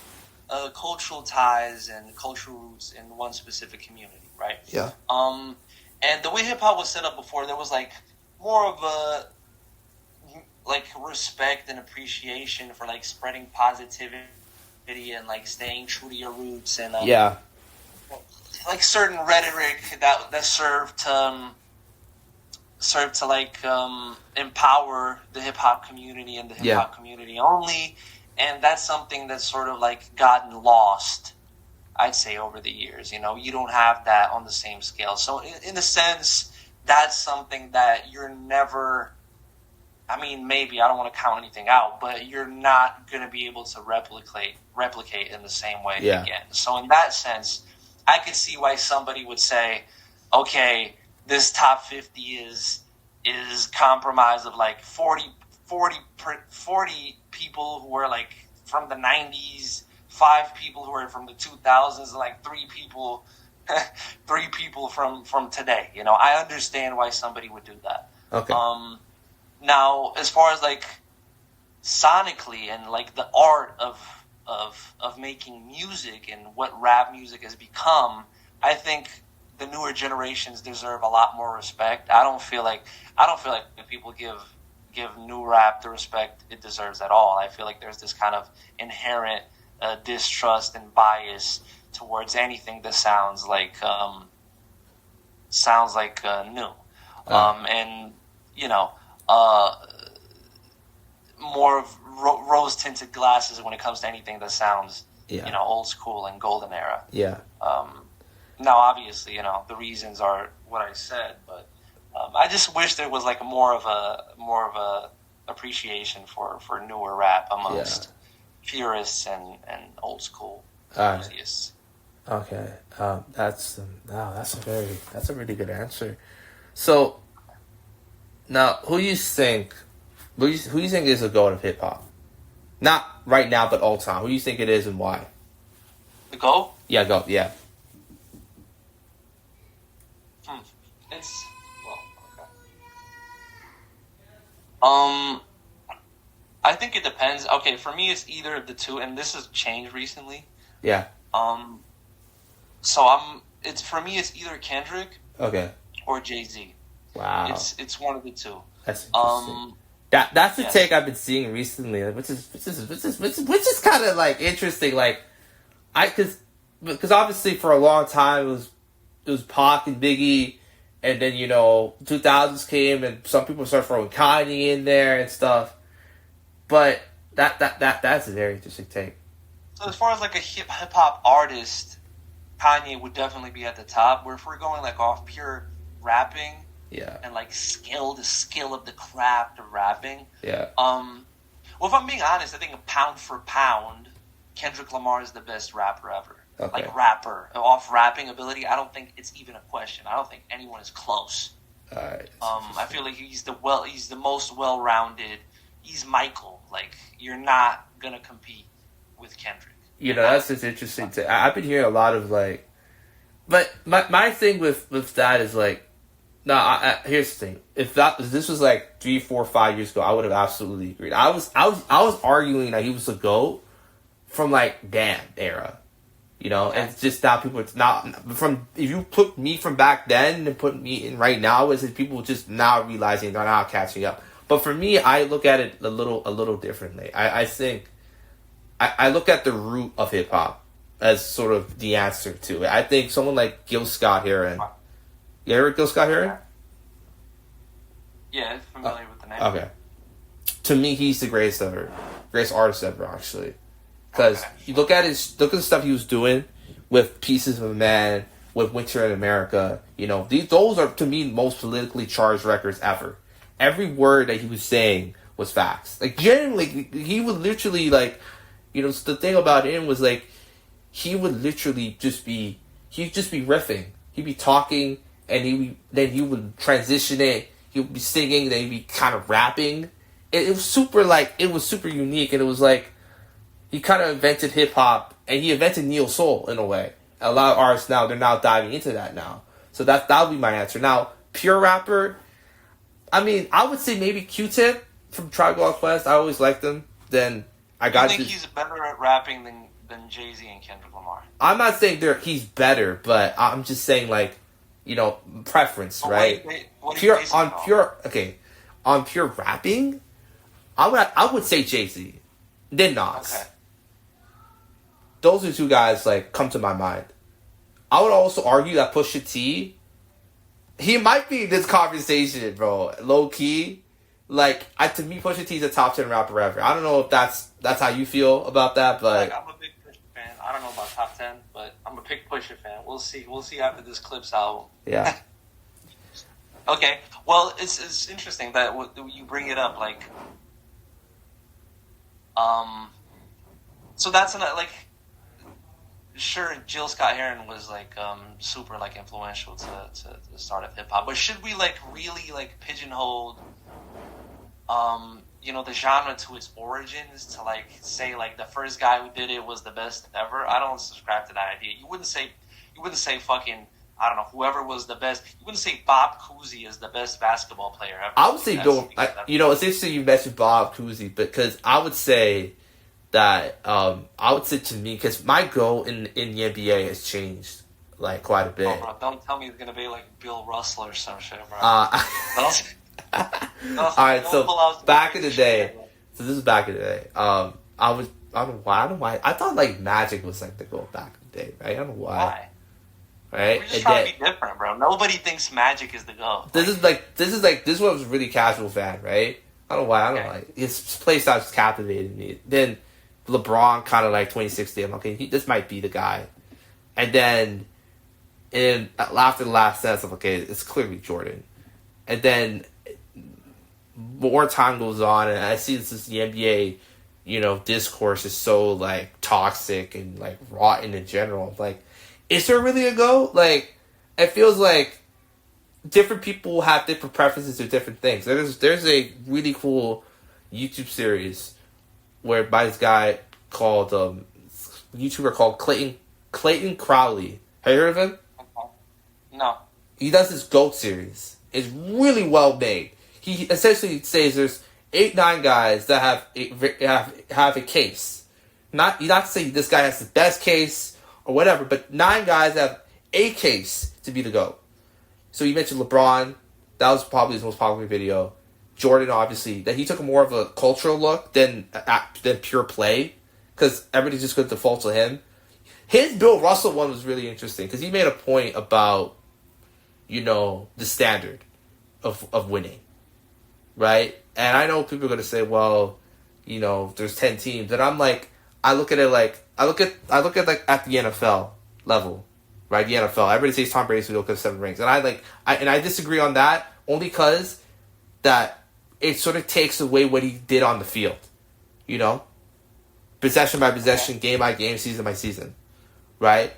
cultural ties and cultural roots in one specific community, right? Yeah. And the way hip-hop was set up before, there was, like, more of a... like respect and appreciation for like spreading positivity and like staying true to your roots and like certain rhetoric that served to like empower the hip hop community and the hip hop community only, and that's something that's sort of like gotten lost, I'd say, over the years. You know, you don't have that on the same scale. So in a sense, that's something that you're never. I mean, maybe, I don't want to count anything out, but you're not going to be able to replicate in the same way again. So in that sense, I could see why somebody would say, okay, this top 50 is comprised of like 40 people who are like from the 90s, 5 people who are from the 2000s, and like 3 people from today. You know, I understand why somebody would do that. Okay. Now, as far as like sonically and like the art of making music and what rap music has become, I think the newer generations deserve a lot more respect. I don't feel like people give new rap the respect it deserves at all. I feel like there's this kind of inherent distrust and bias towards anything that sounds like new, and you know. More of rose-tinted glasses when it comes to anything that sounds, you know, old school and golden era. Yeah. Now, obviously, you know, the reasons are what I said, but I just wish there was like more of a appreciation for newer rap amongst purists and old school enthusiasts. Okay. That's a really good answer. So. Now, who you think is the GOAT of hip hop? Not right now, but all time. Who do you think it is and why? The GOAT? Yeah, GOAT. Yeah. It's okay. I think it depends. Okay, for me, it's either of the two, and this has changed recently. Yeah. So for me, it's either Kendrick. Okay. Or Jay-Z. Wow. It's one of the two. That's interesting. That's the take I've been seeing recently, which is kind of like interesting. Like, because obviously for a long time it was Pac and Biggie, and then 2000s came and some people started throwing Kanye in there and stuff. But that's a very interesting take. So as far as like a hip hop artist, Kanye would definitely be at the top. Where if we're going like off pure rapping. Yeah. And like the skill of the craft of rapping. Yeah. Well, if I'm being honest, I think pound for pound, Kendrick Lamar is the best rapper ever. Okay. Like rapper, off rapping ability, I don't think it's even a question. I don't think anyone is close. All right. I feel like he's the most well-rounded. He's Michael. Like, you're not gonna compete with Kendrick. That's just interesting. I've been hearing a lot of like, but my thing with that is like. No, here's the thing. If this was like 3, 4, 5 years ago, I would have absolutely agreed. I was arguing that he was a GOAT from like Damn era, and it's just now people. It's not from if you put me from back then and put me in right now, it's people just now realizing they're not catching up. But for me, I look at it a little differently. I think I look at the root of hip hop as sort of the answer to it. I think someone like Gil Scott-Heron. You ever Gil Scott-Heron? Yeah, familiar with the name. Okay. To me, he's the greatest artist ever, actually. Because you look at the stuff he was doing with Pieces of a Man, with Winter in America. Those are to me most politically charged records ever. Every word that he was saying was facts. Like genuinely, he would literally like, the thing about him was like, he would literally just be he'd just be riffing. He'd be talking, and then he would transition it. He would be singing, then he'd be kind of rapping. It was super unique, and it was like he kind of invented hip hop, and he invented neo soul in a way. A lot of artists now, they're now diving into that now. So that would be my answer. Now, pure rapper, I mean, I would say maybe Q-Tip from Tribe Called Quest. I always liked him. Then I got. You think he's better at rapping than Jay-Z and Kendrick Lamar? I'm not saying he's better, but I'm just saying preference, right? On pure rapping, I would say Jay-Z, then Nas. Okay. Those are two guys come to my mind. I would also argue that Pusha T, he might be in this conversation, bro. Low key, to me, Pusha T is a top 10 rapper ever. I don't know if that's how you feel about that, but I'm a big Pusha fan. I don't know about top 10, but I'm a big Pusha fan. We'll see. We'll see after this Clips album. Yeah. Okay. Well, it's interesting that you bring it up. So that's sure, Jill Scott Heron was super influential to the start of hip hop, but should we really pigeonhole the genre to its origins to say the first guy who did it was the best ever? I don't subscribe to that idea. You wouldn't say fucking, I don't know, whoever was the best. You wouldn't say Bob Cousy is the best basketball player ever. I would say it's interesting you mentioned Bob Cousy, because I would say that to me, because my goal in the NBA has changed quite a bit. Oh, bro, don't tell me it's gonna be Bill Russell or some shit, bro. Alright, so back in the day. So this is back in the day. I don't know why. I thought Magic was the goal back in the day, right? I don't know why. Right? We're just trying to be different, bro. Nobody thinks Magic is the goal. This is what was a really casual fan, right? I don't know why. I don't know. His play style just captivated me. Then LeBron kind of 2016. I'm okay, this might be the guy. And then after the last set, I'm okay, it's clearly Jordan. And then more time goes on, and I see this the NBA, discourse is so toxic and rotten in general. Is there really a go? It feels like different people have different preferences to different things. There's a really cool YouTube series where by this guy called YouTuber called Clayton Crowley. Have you heard of him? No. He does this GOAT series. It's really well made. He essentially says there's 8-9 guys that have a case. Not to say this guy has the best case or whatever, but 9 guys have a case to be the GOAT. So you mentioned LeBron. That was probably his most popular video. Jordan, obviously, that he took more of a cultural look than pure play, because everybody's just going to default to him. His Bill Russell one was really interesting because he made a point about, the standard of winning, right? And I know people are going to say, well, there's 10 teams, and I'm I look at it I look at at the NFL level, right? The NFL. Everybody says Tom Brady's going to go 7 rings, and I disagree on that only because that it sort of takes away what he did on the field, possession by possession, game by game, season by season, right?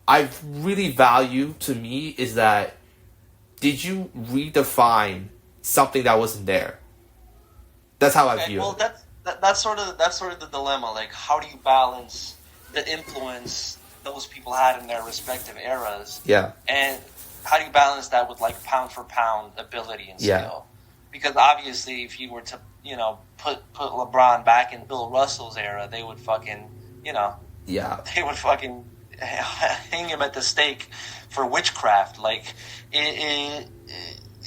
I really value, to me, is that did you redefine something that wasn't there? That's how I view it. That's sort of the dilemma. How do you balance the influence those people had in their respective eras? Yeah. And how do you balance that with pound for pound ability and skill? Yeah. Because obviously, if you were to put LeBron back in Bill Russell's era, they would fucking they would fucking hang him at the stake for witchcraft. It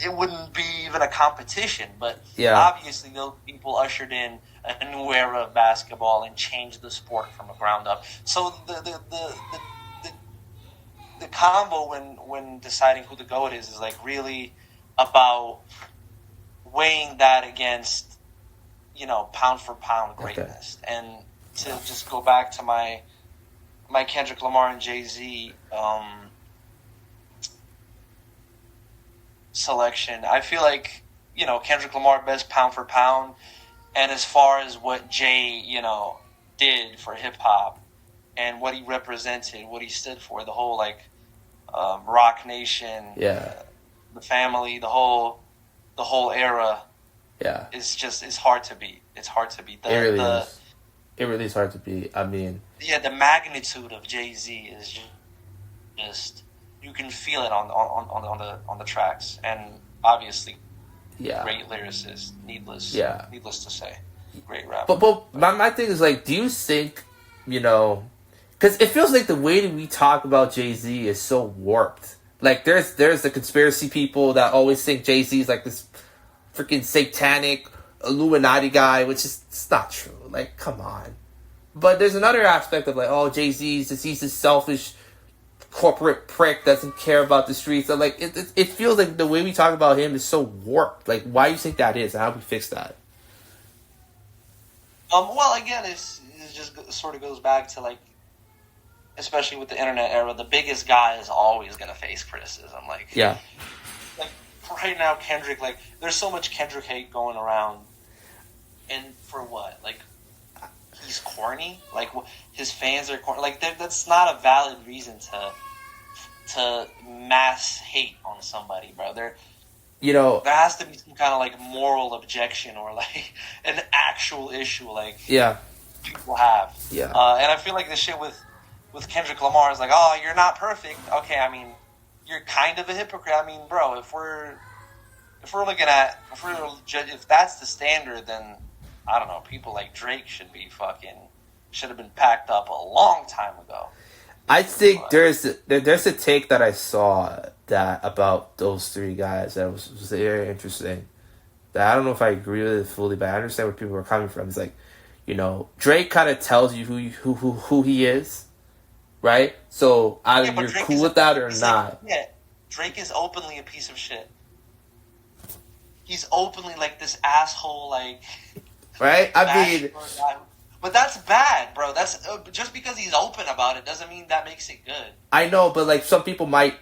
wouldn't be even a competition. But obviously, those people ushered in a new era of basketball and changed the sport from the ground up. So the combo when deciding who the GOAT is really about weighing that against pound for pound greatness. Okay. And to just go back to my Kendrick Lamar and Jay-Z selection, I feel Kendrick Lamar best pound for pound, and as far as what Jay did for hip hop and what he represented, what he stood for, the whole Rock Nation, the family, the whole era. Yeah, it's hard to beat. It's hard to beat. It really is. It really is hard to beat. I mean, the magnitude of Jay-Z is just you can feel it on the tracks, and obviously, great lyricist. Needless to say, great rapper. But my thing is like, do you think, because it feels like the way that we talk about Jay-Z is so warped. Like there's the conspiracy people that always think Jay-Z is like this freaking satanic Illuminati guy, which is it's not true. Like, come on. But there's another aspect of like, oh, Jay-Z's he's this selfish corporate prick doesn't care about the streets. So like it feels like the way we talk about him is so warped. Like, why do you think that is? And how do we fix that? Well, again, it just sort of goes back to like, especially with the internet era, the biggest guy is always going to face criticism. Like, like right now, Kendrick, like, there's so much Kendrick hate going around, and for what? Like, he's corny. Like, his fans are corny. Like, that's not a valid reason to mass hate on somebody, bro. There has to be some kind of like moral objection or like an actual issue, like people have. And I feel like the shit with Kendrick Lamar is like, oh, you're not perfect. Okay, I mean, you're kind of a hypocrite. I mean, bro, if that's the standard, then I don't know. People like Drake should have been packed up a long time ago. I think there's a take that I saw that about those three guys that was very interesting. That I don't know if I agree with it fully, but I understand where people are coming from. It's like, Drake kind of tells you who he is, right? So either you're Drake cool with that or not. Drake is openly a piece of shit. He's openly like this asshole, like right. I mean. But that's bad, bro. That's just because he's open about it doesn't mean that makes it good. I know, but like some people might,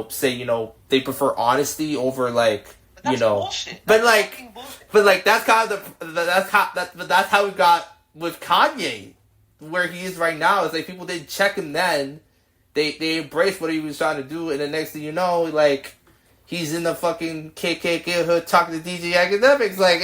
say, they prefer honesty over like, but that's bullshit. But like, that's kind of that's how we got with Kanye, where he is right now. It's like people didn't check him then. They embraced what he was trying to do, and the next thing you know, like he's in the fucking KKK hood talking to DJ Academics, like.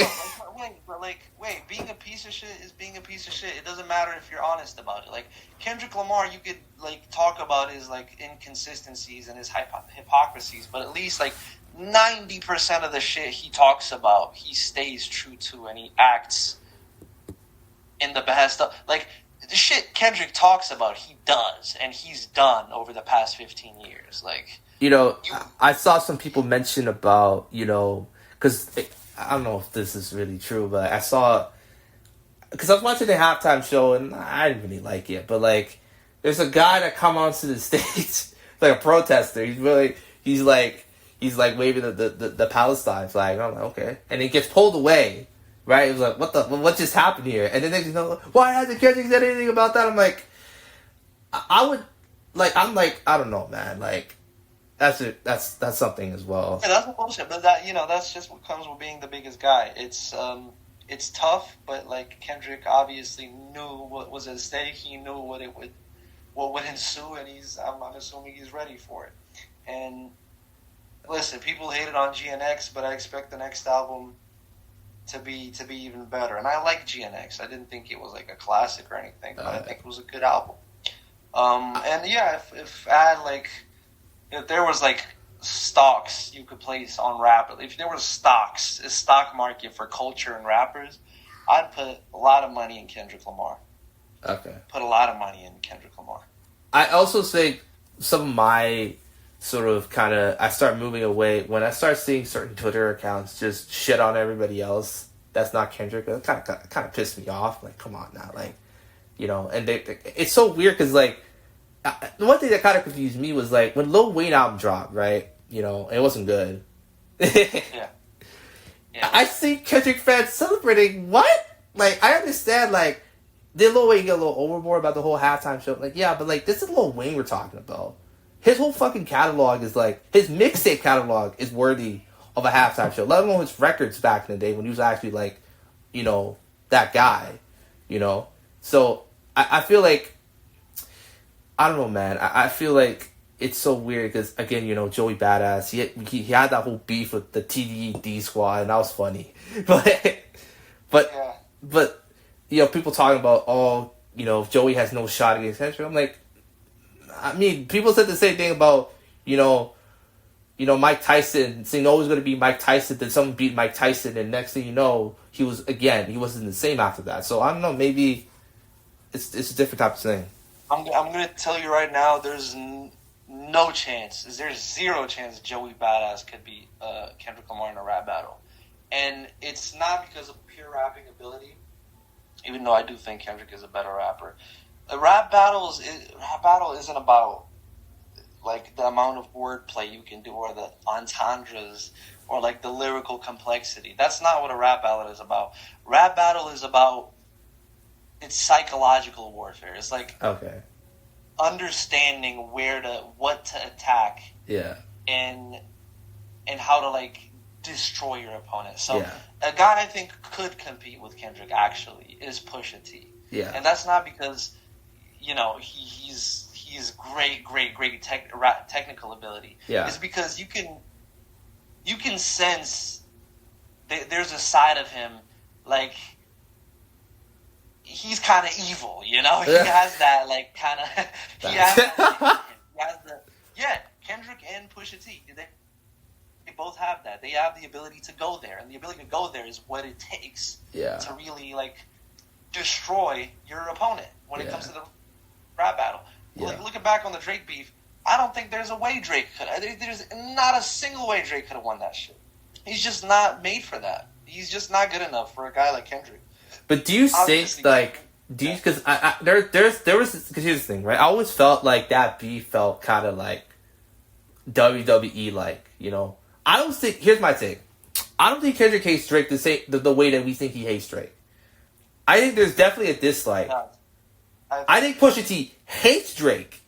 Wait, being a piece of shit is being a piece of shit. It doesn't matter if you're honest about it. Like, Kendrick Lamar, you could, like, talk about his, like, inconsistencies and his hypocrisies, but at least, like, 90% of the shit he talks about, he stays true to, and he acts in the behest of, like, the shit Kendrick talks about, he does, and he's done over the past 15 years. Like, I saw some people mention about, because I don't know if this is really true, but I saw, because I was watching the halftime show and I didn't really like it, but like, there's a guy that come onto the stage, like a protester. He's like waving the Palestine flag. And I'm like, okay, and he gets pulled away, right? It was like, what just happened here? And then next, why hasn't Kendrick said anything about that? I'm like, I don't know, man, like. That's something as well. Yeah, that's bullshit. But that's just what comes with being the biggest guy. It's tough, but like Kendrick obviously knew what was at stake. He knew what would ensue, and I'm assuming he's ready for it. And listen, people hated on GNX, but I expect the next album to be even better. And I like GNX. I didn't think it was like a classic or anything, but I think it was a good album. And yeah, if there was like stocks you could place on rappers, if there was a stock market for culture and rappers, I'd put a lot of money in Kendrick Lamar. Okay. Put a lot of money in Kendrick Lamar. I also think some of my sort of I start moving away when I start seeing certain Twitter accounts just shit on everybody else that's not Kendrick. It kind of pissed me off. Like, come on now, like, and it's so weird because like. The one thing that kind of confused me was like when Lil Wayne album dropped, right? It wasn't good. Yeah. I see Kendrick fans celebrating what? Like, I understand. Like, did Lil Wayne get a little overboard about the whole halftime show? Like, yeah, but like this is Lil Wayne we're talking about. His whole fucking catalog is like his mixtape catalog is worthy of a halftime show. Let alone his records back in the day when he was actually like, that guy. So I feel like. I don't know, man. I feel like it's so weird because, again, you know, Joey Badass, he had that whole beef with the TDD squad, and that was funny. But you know, people talking about, oh, you know, Joey has no shot against Kendrick. I'm like, I mean, people said the same thing about, you know, Mike Tyson, saying no, it was going to be Mike Tyson, then someone beat Mike Tyson, and next thing you know, he wasn't the same after that. So I don't know, maybe it's a different type of thing. I'm going to tell you right now, there's no chance, there's zero chance Joey Badass could beat Kendrick Lamar in a rap battle. And it's not because of pure rapping ability, even though I do think Kendrick is a better rapper. A rap battle isn't about like the amount of wordplay you can do or the entendres or like the lyrical complexity. That's not what a rap battle is about. Rap battle is about, it's psychological warfare. It's like understanding what to attack. Yeah. And how to like destroy your opponent. So a guy I think could compete with Kendrick actually is Pusha T. Yeah. And that's not because, you know, he's great technical ability. Yeah. It's because you can sense there's a side of him, like, he's kind of evil, you know? He has that, like, kind of... Kendrick and Pusha T, they both have that. They have the ability to go there, and the ability to go there is what it takes to really, like, destroy your opponent when it comes to the rap battle. Like, looking back on the Drake beef, I don't think there's a way Drake could. There's not a single way Drake could have won that shit. He's just not made for that. He's just not good enough for a guy like Kendrick. But do you think, like, because there was, because here's the thing, right? I always felt like that beef felt kind of like WWE, like, you know. I don't think, here's my take. I don't think Kendrick hates Drake the way that we think he hates Drake. I think there's definitely a dislike. I think Pusha T hates Drake.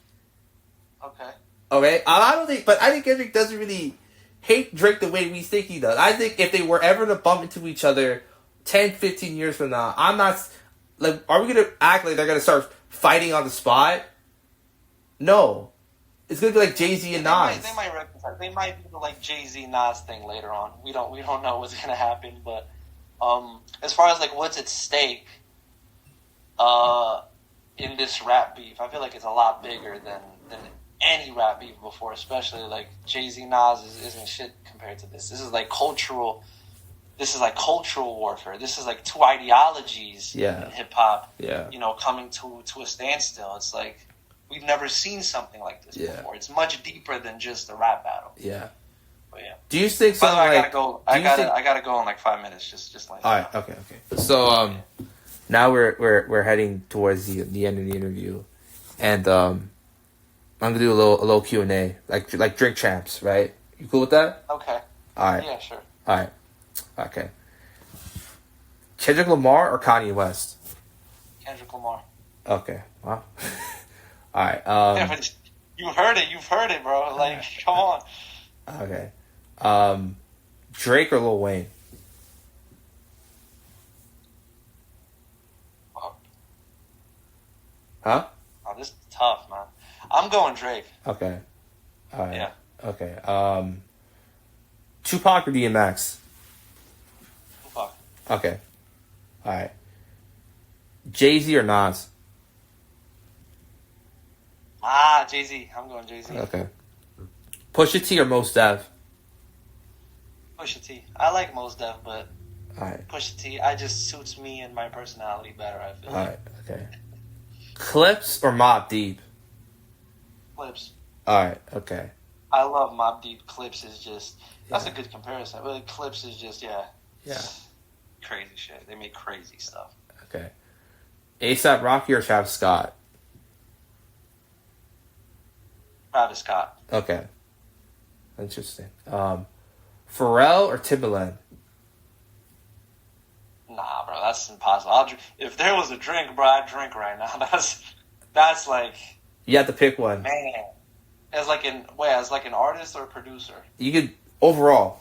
Okay? I think Kendrick doesn't really hate Drake the way we think he does. I think if they were ever to bump into each other 10, 15 years from now, I'm not, like, are we going to act like they're going to start fighting on the spot? No. It's going to be like Jay-Z and Nas. They might reconcile. They might do the, like, Jay-Z Nas thing later on. We don't know what's going to happen, but as far as, like, what's at stake, in this rap beef, I feel like it's a lot bigger than any rap beef before, especially like Jay-Z Nas isn't shit compared to this. This is like cultural warfare. This is like two ideologies in hip hop, you know, coming to a standstill. It's like we've never seen something like this before. It's much deeper than just a rap battle. Yeah. But yeah. Do you think something like I gotta go in like 5 minutes, just like all right, okay. So now we're heading towards the end of the interview, and I'm gonna do a little Q&A, like Drink Champs, right? You cool with that? Okay. All right. Yeah, sure. All right. Okay. Kendrick Lamar or Kanye West? Kendrick Lamar. Okay. Wow. All right. Yeah, but you've heard it, bro. Like, come on. Okay. Drake or Lil Wayne? Huh? Oh, this is tough, man. I'm going Drake. Okay. All right. Yeah. Okay. Tupac or DMX? Tupac. Okay. All right. Jay-Z or Nas? Jay-Z. I'm going Jay-Z. Okay. Pusha T or Mos Def? Pusha T. I like Mos Def, but all right. Pusha T, I just suits me and my personality better, I feel. All right. Okay. Clips or Mobb Deep? Clips. All right. Okay. I love Mobb Deep. Clips is just that's a good comparison. But Clips is just crazy shit. They make crazy stuff. Okay. A$AP Rocky or Travis Scott? Travis Scott. Okay. Interesting. Pharrell or Timbaland? Nah, bro, that's impossible. If there was a drink, bro, I'd drink right now. That's like... You have to pick one. Man. As like an artist or a producer? You could... Overall.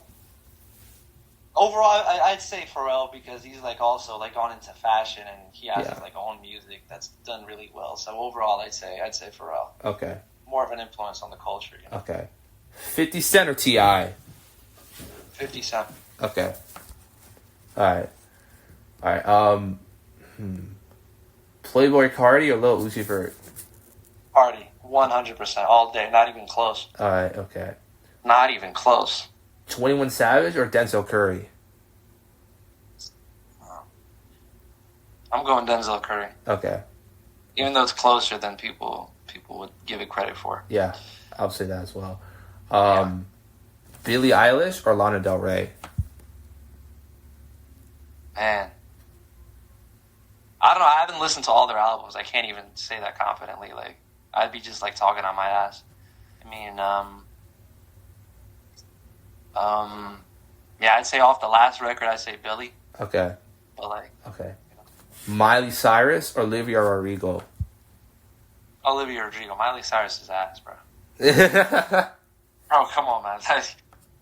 Overall, I'd say Pharrell because he's like also like gone into fashion and he has his like own music that's done really well. So overall, I'd say Pharrell. Okay. more of an influence on the culture. You know? Okay. 50 Cent or T.I.? 50 Cent. Okay. All right. Playboy Cardi or Lil Uzi Vert? Cardi, 100% all day. Not even close. All right. Okay. Not even close. 21 Savage or Denzel Curry? I'm going Denzel Curry. Okay. Even though it's closer than people would give it credit for. Yeah, I'll say that as well. Billie Eilish or Lana Del Rey? Man. I don't know. I haven't listened to all their albums. I can't even say that confidently. Like, I'd be just like talking on my ass. I mean, yeah, I'd say off the last record, I'd say Billie. Okay. But like, okay. Miley Cyrus or Olivia Rodrigo? Olivia Rodrigo. Miley Cyrus is ass, bro. Bro, come on, man.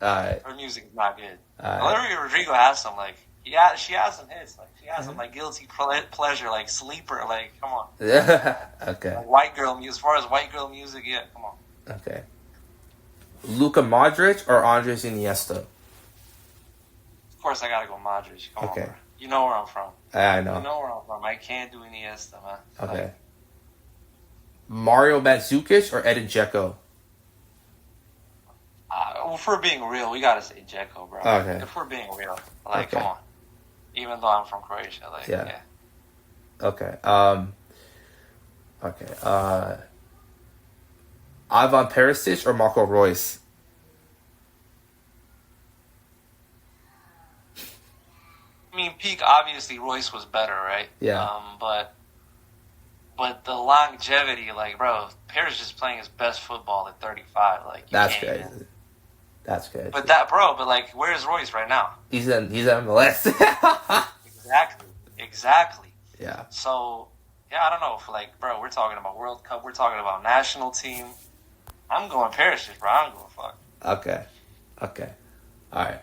Alright. Her music's not good. Alright. Olivia Rodrigo has some like, yeah, she has some hits. Like she has some like guilty pleasure, like Sleeper. Like, come on. Okay. Like, white girl music. As far as white girl music, yeah, come on. Okay. Luka Modric or Andres Iniesta? Of course, I gotta go Modric. Come okay. on, bro. You know where I'm from. I know. You know where I'm from. I can't do Iniesta, man. Okay. Like, Mario Mandzukic or Edin Dzeko? if we're being real, we gotta say Dzeko, bro. Okay. If we're being real, like, okay. come on. Even though I'm from Croatia, like, yeah. Okay. Okay. Ivan Perisic or Marco Reus? I mean, peak, obviously, Royce was better, right? Yeah. But the longevity, like, bro, Perisic is playing his best football at 35. Like, That's crazy. That's crazy. But like, where's Royce right now? He's in MLS. Exactly. Yeah. So, yeah, I don't know if, like, bro, we're talking about World Cup, we're talking about national team. I'm going Perisic, bro. I don't give a fuck. Okay. All right.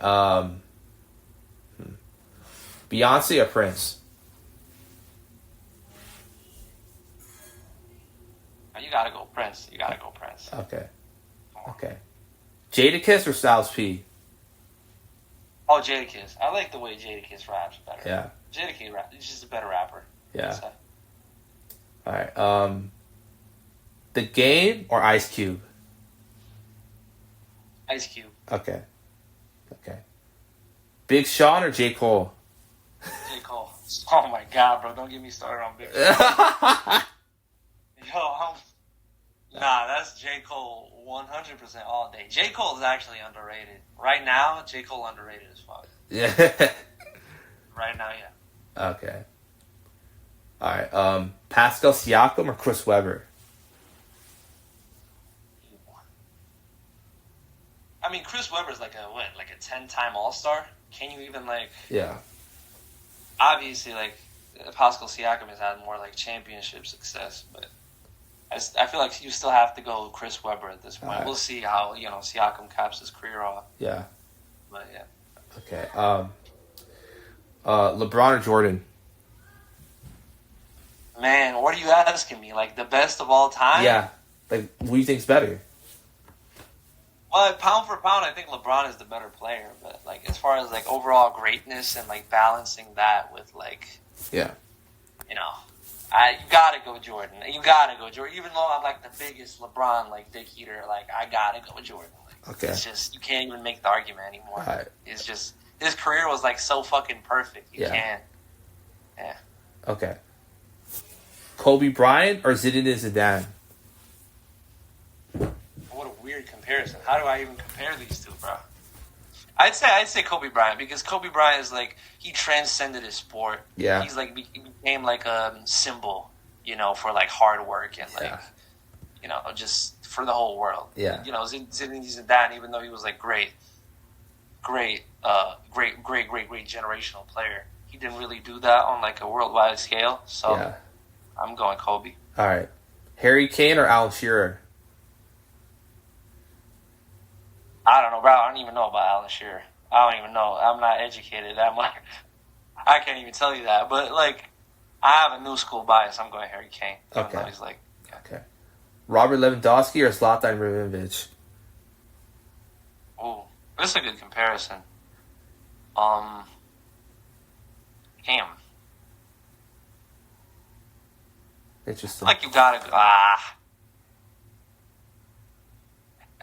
Beyonce or Prince? You gotta go Prince. Okay. Jadakiss or Styles P? Oh, Jadakiss. I like the way Jadakiss raps better. Yeah. Jadakiss rap. He's just a better rapper. Yeah. All right. The Game or Ice Cube? Ice Cube. Okay. Big Sean or J. Cole? J. Cole. Oh my God, bro! Don't get me started on Big Sean. Nah, that's J. Cole 100% all day. J. Cole is actually underrated. Right now, J. Cole underrated as fuck. Yeah. Right now, yeah. Okay. All right. Pascal Siakam or Chris Webber? I mean, Chris Webber's like a 10-time All-Star? Can you even Yeah. Obviously, Pascal Siakam has had more championship success, but I feel like you still have to go Chris Webber at this point. Right. We'll see how Siakam caps his career off. Yeah. But yeah. Okay. LeBron or Jordan? Man, what are you asking me? The best of all time? Yeah. Who do you think's better? Well, pound for pound, I think LeBron is the better player. But as far as overall greatness and balancing that with yeah, you gotta go Jordan. Even though I'm the biggest LeBron dick eater, I gotta go Jordan. Okay. It's just you can't even make the argument anymore. Right. It's just his career was so fucking perfect. You can't. Yeah. Okay. Kobe Bryant or Zinedine Zidane? What a weird comparison. How do I even compare these two, bro? I'd say Kobe Bryant because Kobe Bryant is he transcended his sport. Yeah. He's he became a symbol, for hard work and just for the whole world. Yeah. Zinedine Zidane, even though he was great generational player, he didn't really do that on a worldwide scale. So yeah. I'm going Kobe. All right. Harry Kane or Alan Shearer? I don't know, bro. I don't even know about Alan Shearer. I don't even know. I'm not educated that much. I can't even tell you that. But I have a new school bias. I'm going Harry Kane. Okay. He's Okay. Robert Lewandowski or Zlatan Ibrahimovic? Oh, this is a good comparison. Damn. Interesting. Like you gotta go. I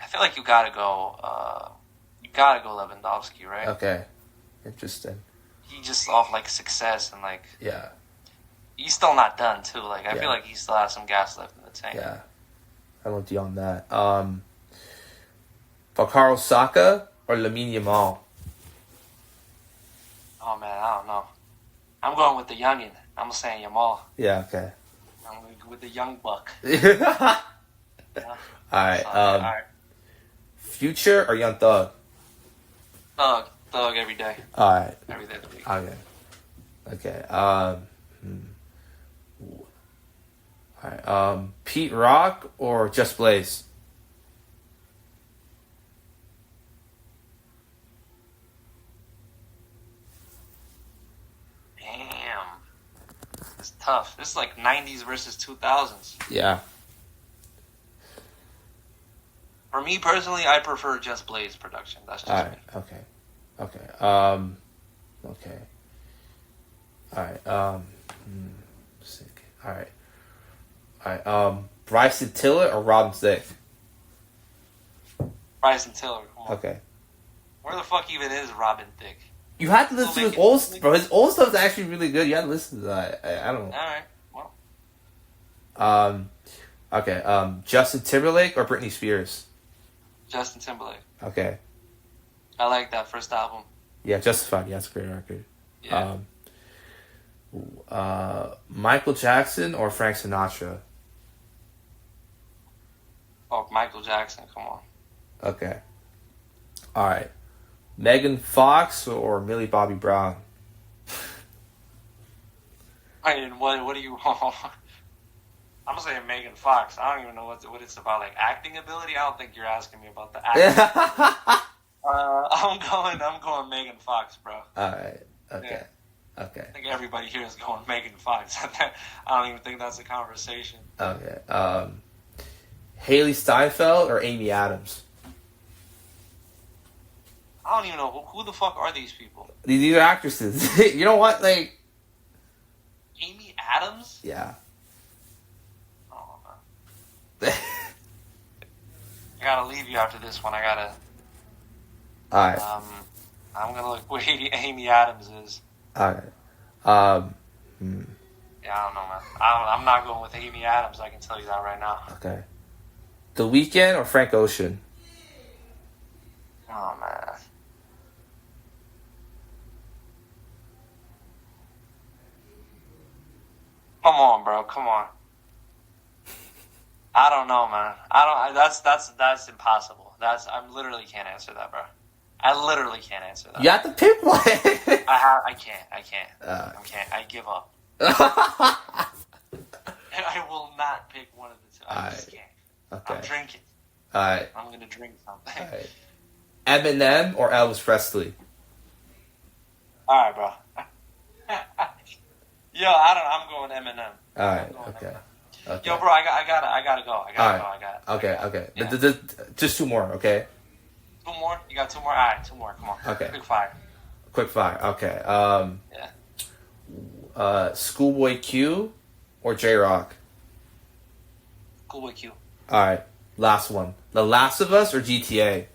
feel like you gotta go. You gotta go Lewandowski, right? Okay. Interesting. He just off like success and like. Yeah. He's still not done too. Like I feel like he still has some gas left in the tank. Yeah. I'm with you on that. Bukayo Saka or Lamine Yamal? Oh man, I don't know. I'm going with the youngin. I'm saying Yamal. Yeah. Okay. I'm going with the young buck. Yeah. Yeah. All right. All right. Future or Young Thug? Thug every day. All right. Every day of the week. Okay. All right. Pete Rock or Just Blaze? Damn. It's tough. This is like 90s versus 2000s. Yeah. For me personally, I prefer Just Blaze production. That's just me. Okay. All right. Sick. All right. Bryson Tiller or Robin Thicke? Bryson Tiller. Come on. Okay. Where the fuck even is Robin Thicke? You had to listen to his old stuff, bro. His old stuff's actually really good. You had to listen to that. I don't know. All right. Well. Okay. Justin Timberlake or Britney Spears? Justin Timberlake. Okay. I like that first album. Yeah, Justified. Yeah, that's a great record. Yeah. Michael Jackson or Frank Sinatra? Oh, Michael Jackson. Come on. Okay. All right. Megan Fox or Millie Bobby Brown? I mean, what do you? I'm saying Megan Fox. I don't even know what it's about. Like acting ability. I don't think you're asking me about the acting. I'm going Megan Fox, bro. All right. Okay. Yeah. Okay. I think everybody here is going Megan Fox. I don't even think that's a conversation. Okay. Haley Steinfeld or Amy Adams? I don't even know who the fuck are these people. These are actresses. You know what? Like Amy Adams? Yeah. Oh man. I gotta leave you after this one. Alright. I'm gonna look where Amy Adams is. Alright. Yeah, I don't know, man. I'm not going with Amy Adams. I can tell you that right now. Okay. The Weeknd or Frank Ocean? Oh man. Come on, bro. Come on. I don't know, man. That's impossible. I literally can't answer that, bro. I literally can't answer that. You have to pick one. I can't. I give up. I will not pick one of the two. I just can't. Okay. I'm drinking. Alright. I'm gonna drink something. Alright. Eminem or Elvis Presley? Alright, bro. Yo, I'm going Eminem. Alright. Okay. Yo, bro, I gotta go. I gotta go. Okay. Yeah. Just two more, okay? Two more? You got two more? Alright, two more. Come on. Okay. Quick fire. Okay. Yeah. Schoolboy Q or J-Rock? Schoolboy Q. Alright. Last one. The Last of Us or GTA?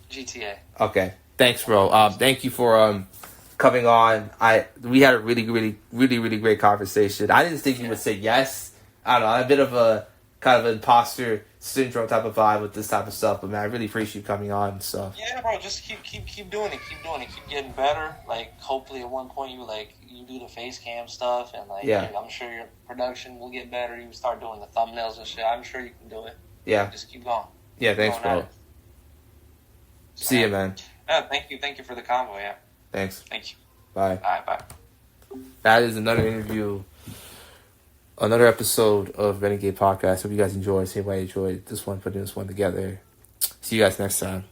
GTA. Okay. Thanks, bro. Thank you for coming on. We had a really great conversation. I didn't think you would say yes. I don't know. I'm a bit of a kind of imposter syndrome type of vibe with this type of stuff, but man, I really appreciate you coming on. So yeah, bro, just keep doing it. Keep getting better. Like hopefully at one point you do the face cam stuff, and I'm sure your production will get better. You start doing the thumbnails and shit. I'm sure you can do it. Yeah. Just keep going. Yeah, thanks, bro. See you, man. Yeah, thank you for the convo. Yeah. Thanks. Thank you. Bye. All right, bye. That is another interview, another episode of Renegade Podcast. Hope you guys enjoyed. See if I enjoyed this one, putting this one together. See you guys next time.